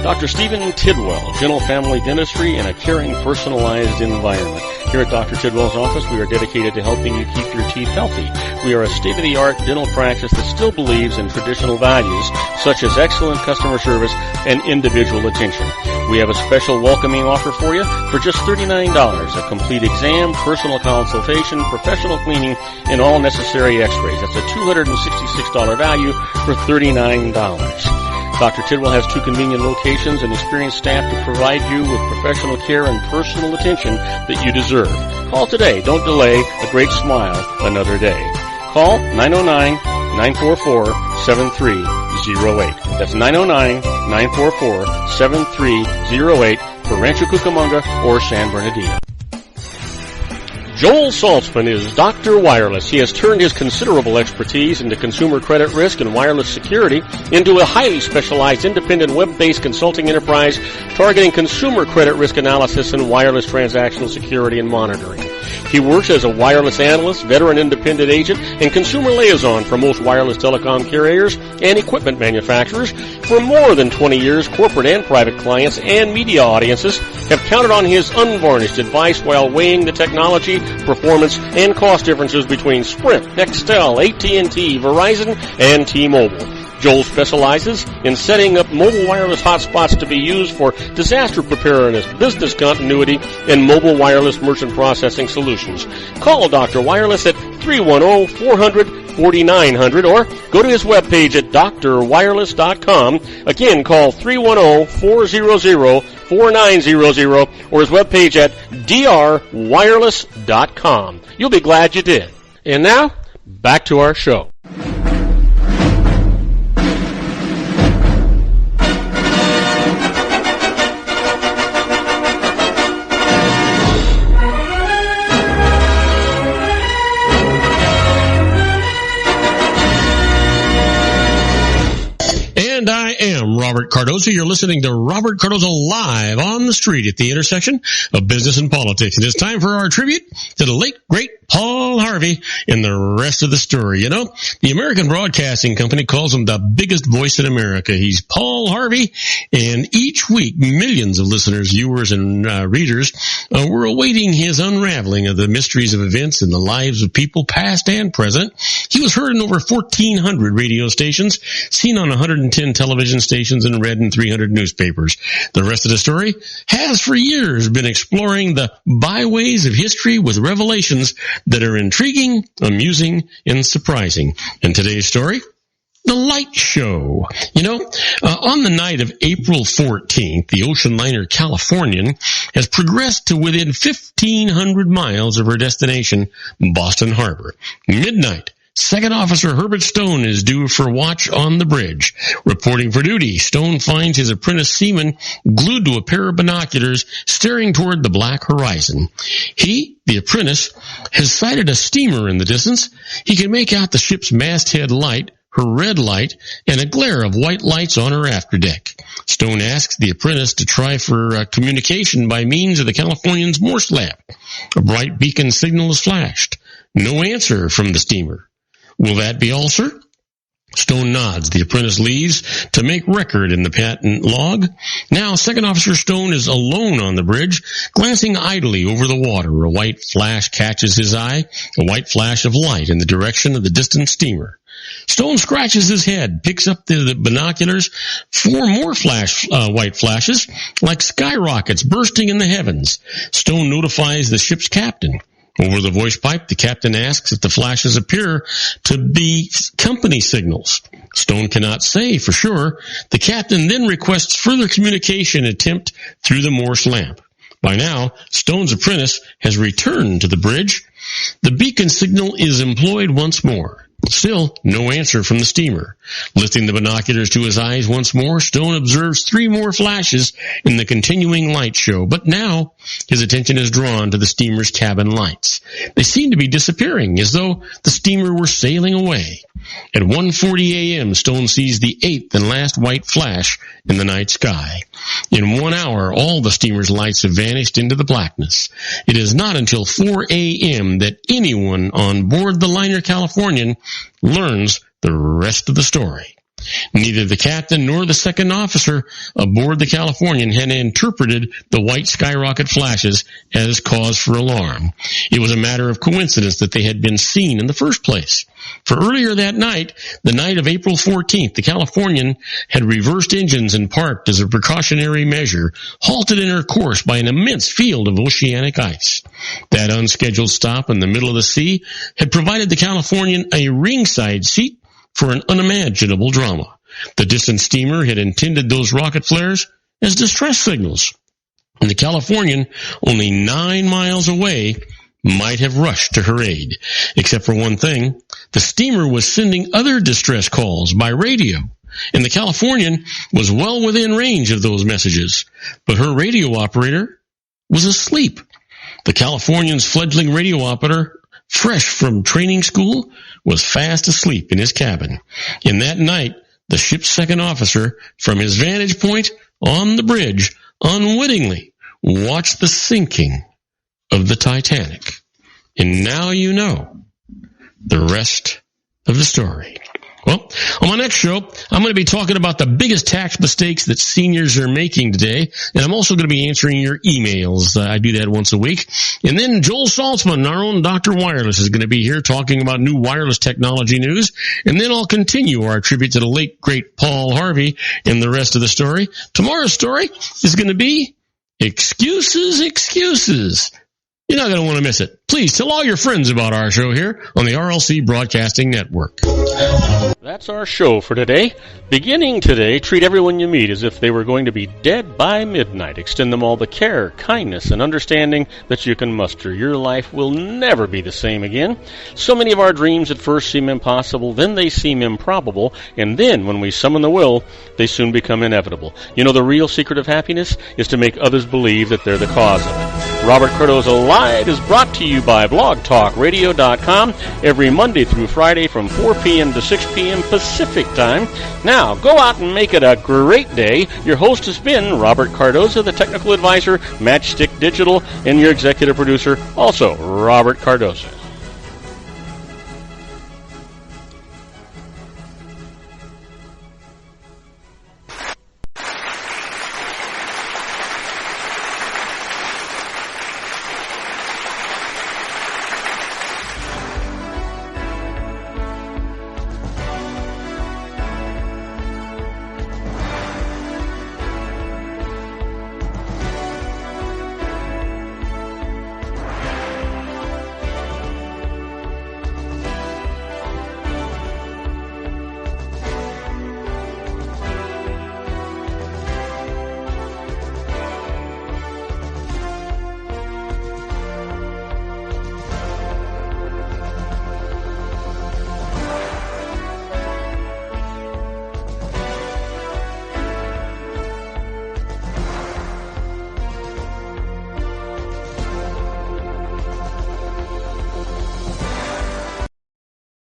Dr. Stephen Tidwell, General Family Dentistry in a caring, personalized environment. Here at Dr. Tidwell's office, we are dedicated to helping you keep your teeth healthy. We are a state-of-the-art dental practice that still believes in traditional values, such as excellent customer service and individual attention. We have a special welcoming offer for you for just $39, a complete exam, personal consultation, professional cleaning, and all necessary x-rays. That's a $266 value for $39. Dr. Tidwell has 2 convenient locations and experienced staff to provide you with professional care and personal attention that you deserve. Call today. Don't delay. A great smile another day. Call 909-944-7308. That's 909-944-7308 for Rancho Cucamonga or San Bernardino. Joel Saltzman is Dr. Wireless. He has turned his considerable expertise into consumer credit risk and wireless security into a highly specialized independent web-based consulting enterprise targeting consumer credit risk analysis and wireless transactional security and monitoring. He works as a wireless analyst, veteran independent agent, and consumer liaison for most wireless telecom carriers and equipment manufacturers. For more than 20 years, corporate and private clients and media audiences have counted on his unvarnished advice while weighing the technology, performance, and cost differences between Sprint, Nextel, AT&T, Verizon, and T-Mobile. Joel specializes in setting up mobile wireless hotspots to be used for disaster preparedness, business continuity, and mobile wireless merchant processing solutions. Call Dr. Wireless at 310-400-4900 or go to his webpage at drwireless.com. Again, call 310-400-4900 or his webpage at drwireless.com. You'll be glad you did. And now, back to our show. And I am Robert Cardoza. You're listening to Robert Cardoza live on the street at the intersection of business and politics. And it's time for our tribute to the late, great Paul Harvey and the rest of the story. You know, the American Broadcasting Company calls him the biggest voice in America. He's Paul Harvey, and each week millions of listeners, viewers, and readers were awaiting his unraveling of the mysteries of events in the lives of people past and present. He was heard in over 1,400 radio stations, seen on 110 television stations, and read in 300 newspapers. The rest of the story has for years been exploring the byways of history with revelations that are intriguing, amusing, and surprising. And today's story, the light show. You know, on the night of April 14th, the ocean liner Californian has progressed to within 1,500 miles of her destination, Boston Harbor. Midnight. Second Officer Herbert Stone is due for watch on the bridge. Reporting for duty, Stone finds his apprentice seaman glued to a pair of binoculars staring toward the black horizon. He, the apprentice, has sighted a steamer in the distance. He can make out the ship's masthead light, her red light, and a glare of white lights on her afterdeck. Stone asks the apprentice to try for communication by means of the Californian's Morse lamp. A bright beacon signal is flashed. No answer from the steamer. Will that be all, sir? Stone nods. The apprentice leaves to make record in the patent log. Now, Second Officer Stone is alone on the bridge, glancing idly over the water. A white flash catches his eye, a white flash of light in the direction of the distant steamer. Stone scratches his head, picks up the binoculars. 4 more white flashes, like skyrockets bursting in the heavens. Stone notifies the ship's captain. Over the voice pipe, the captain asks if the flashes appear to be company signals. Stone cannot say for sure. The captain then requests further communication attempt through the Morse lamp. By now, Stone's apprentice has returned to the bridge. The beacon signal is employed once more. Still, no answer from the steamer. Lifting the binoculars to his eyes once more, Stone observes 3 more flashes in the continuing light show, but now his attention is drawn to the steamer's cabin lights. They seem to be disappearing, as though the steamer were sailing away. At 1:40 a.m., Stone sees the 8th and last white flash in the night sky. In 1 hour, all the steamer's lights have vanished into the blackness. It is not until 4 a.m. that anyone on board the liner Californian learns the rest of the story. Neither the captain nor the second officer aboard the Californian had interpreted the white skyrocket flashes as cause for alarm. It was a matter of coincidence that they had been seen in the first place. For earlier that night, the night of April 14th, the Californian had reversed engines and parked as a precautionary measure, halted in her course by an immense field of oceanic ice. That unscheduled stop in the middle of the sea had provided the Californian a ringside seat for an unimaginable drama. The distant steamer had intended those rocket flares as distress signals, and the Californian, only 9 miles away, might have rushed to her aid. Except for one thing, the steamer was sending other distress calls by radio, and the Californian was well within range of those messages, but her radio operator was asleep. The Californian's fledgling radio operator, fresh from training school, was fast asleep in his cabin. In that night, the ship's second officer, from his vantage point on the bridge, unwittingly watched the sinking of the Titanic. And now you know the rest of the story. Well, on my next show, I'm going to be talking about the biggest tax mistakes that seniors are making today, and I'm also going to be answering your emails. I do that once a week. And then Joel Saltzman, our own Dr. Wireless, is going to be here talking about new wireless technology news. And then I'll continue our tribute to the late, great Paul Harvey and the rest of the story. Tomorrow's story is going to be Excuses, Excuses. You're not going to want to miss it. Please tell all your friends about our show here on the RLC Broadcasting Network. That's our show for today. Beginning today, treat everyone you meet as if they were going to be dead by midnight. Extend them all the care, kindness, and understanding that you can muster. Your life will never be the same again. So many of our dreams at first seem impossible, then they seem improbable, and then when we summon the will, they soon become inevitable. You know, the real secret of happiness is to make others believe that they're the cause of it. Robert Cardoza Live is brought to you by blogtalkradio.com every Monday through Friday from 4 p.m. to 6 p.m. Pacific Time. Now, go out and make it a great day. Your host has been Robert Cardoza, the technical advisor, Matchstick Digital, and your executive producer, also Robert Cardoza.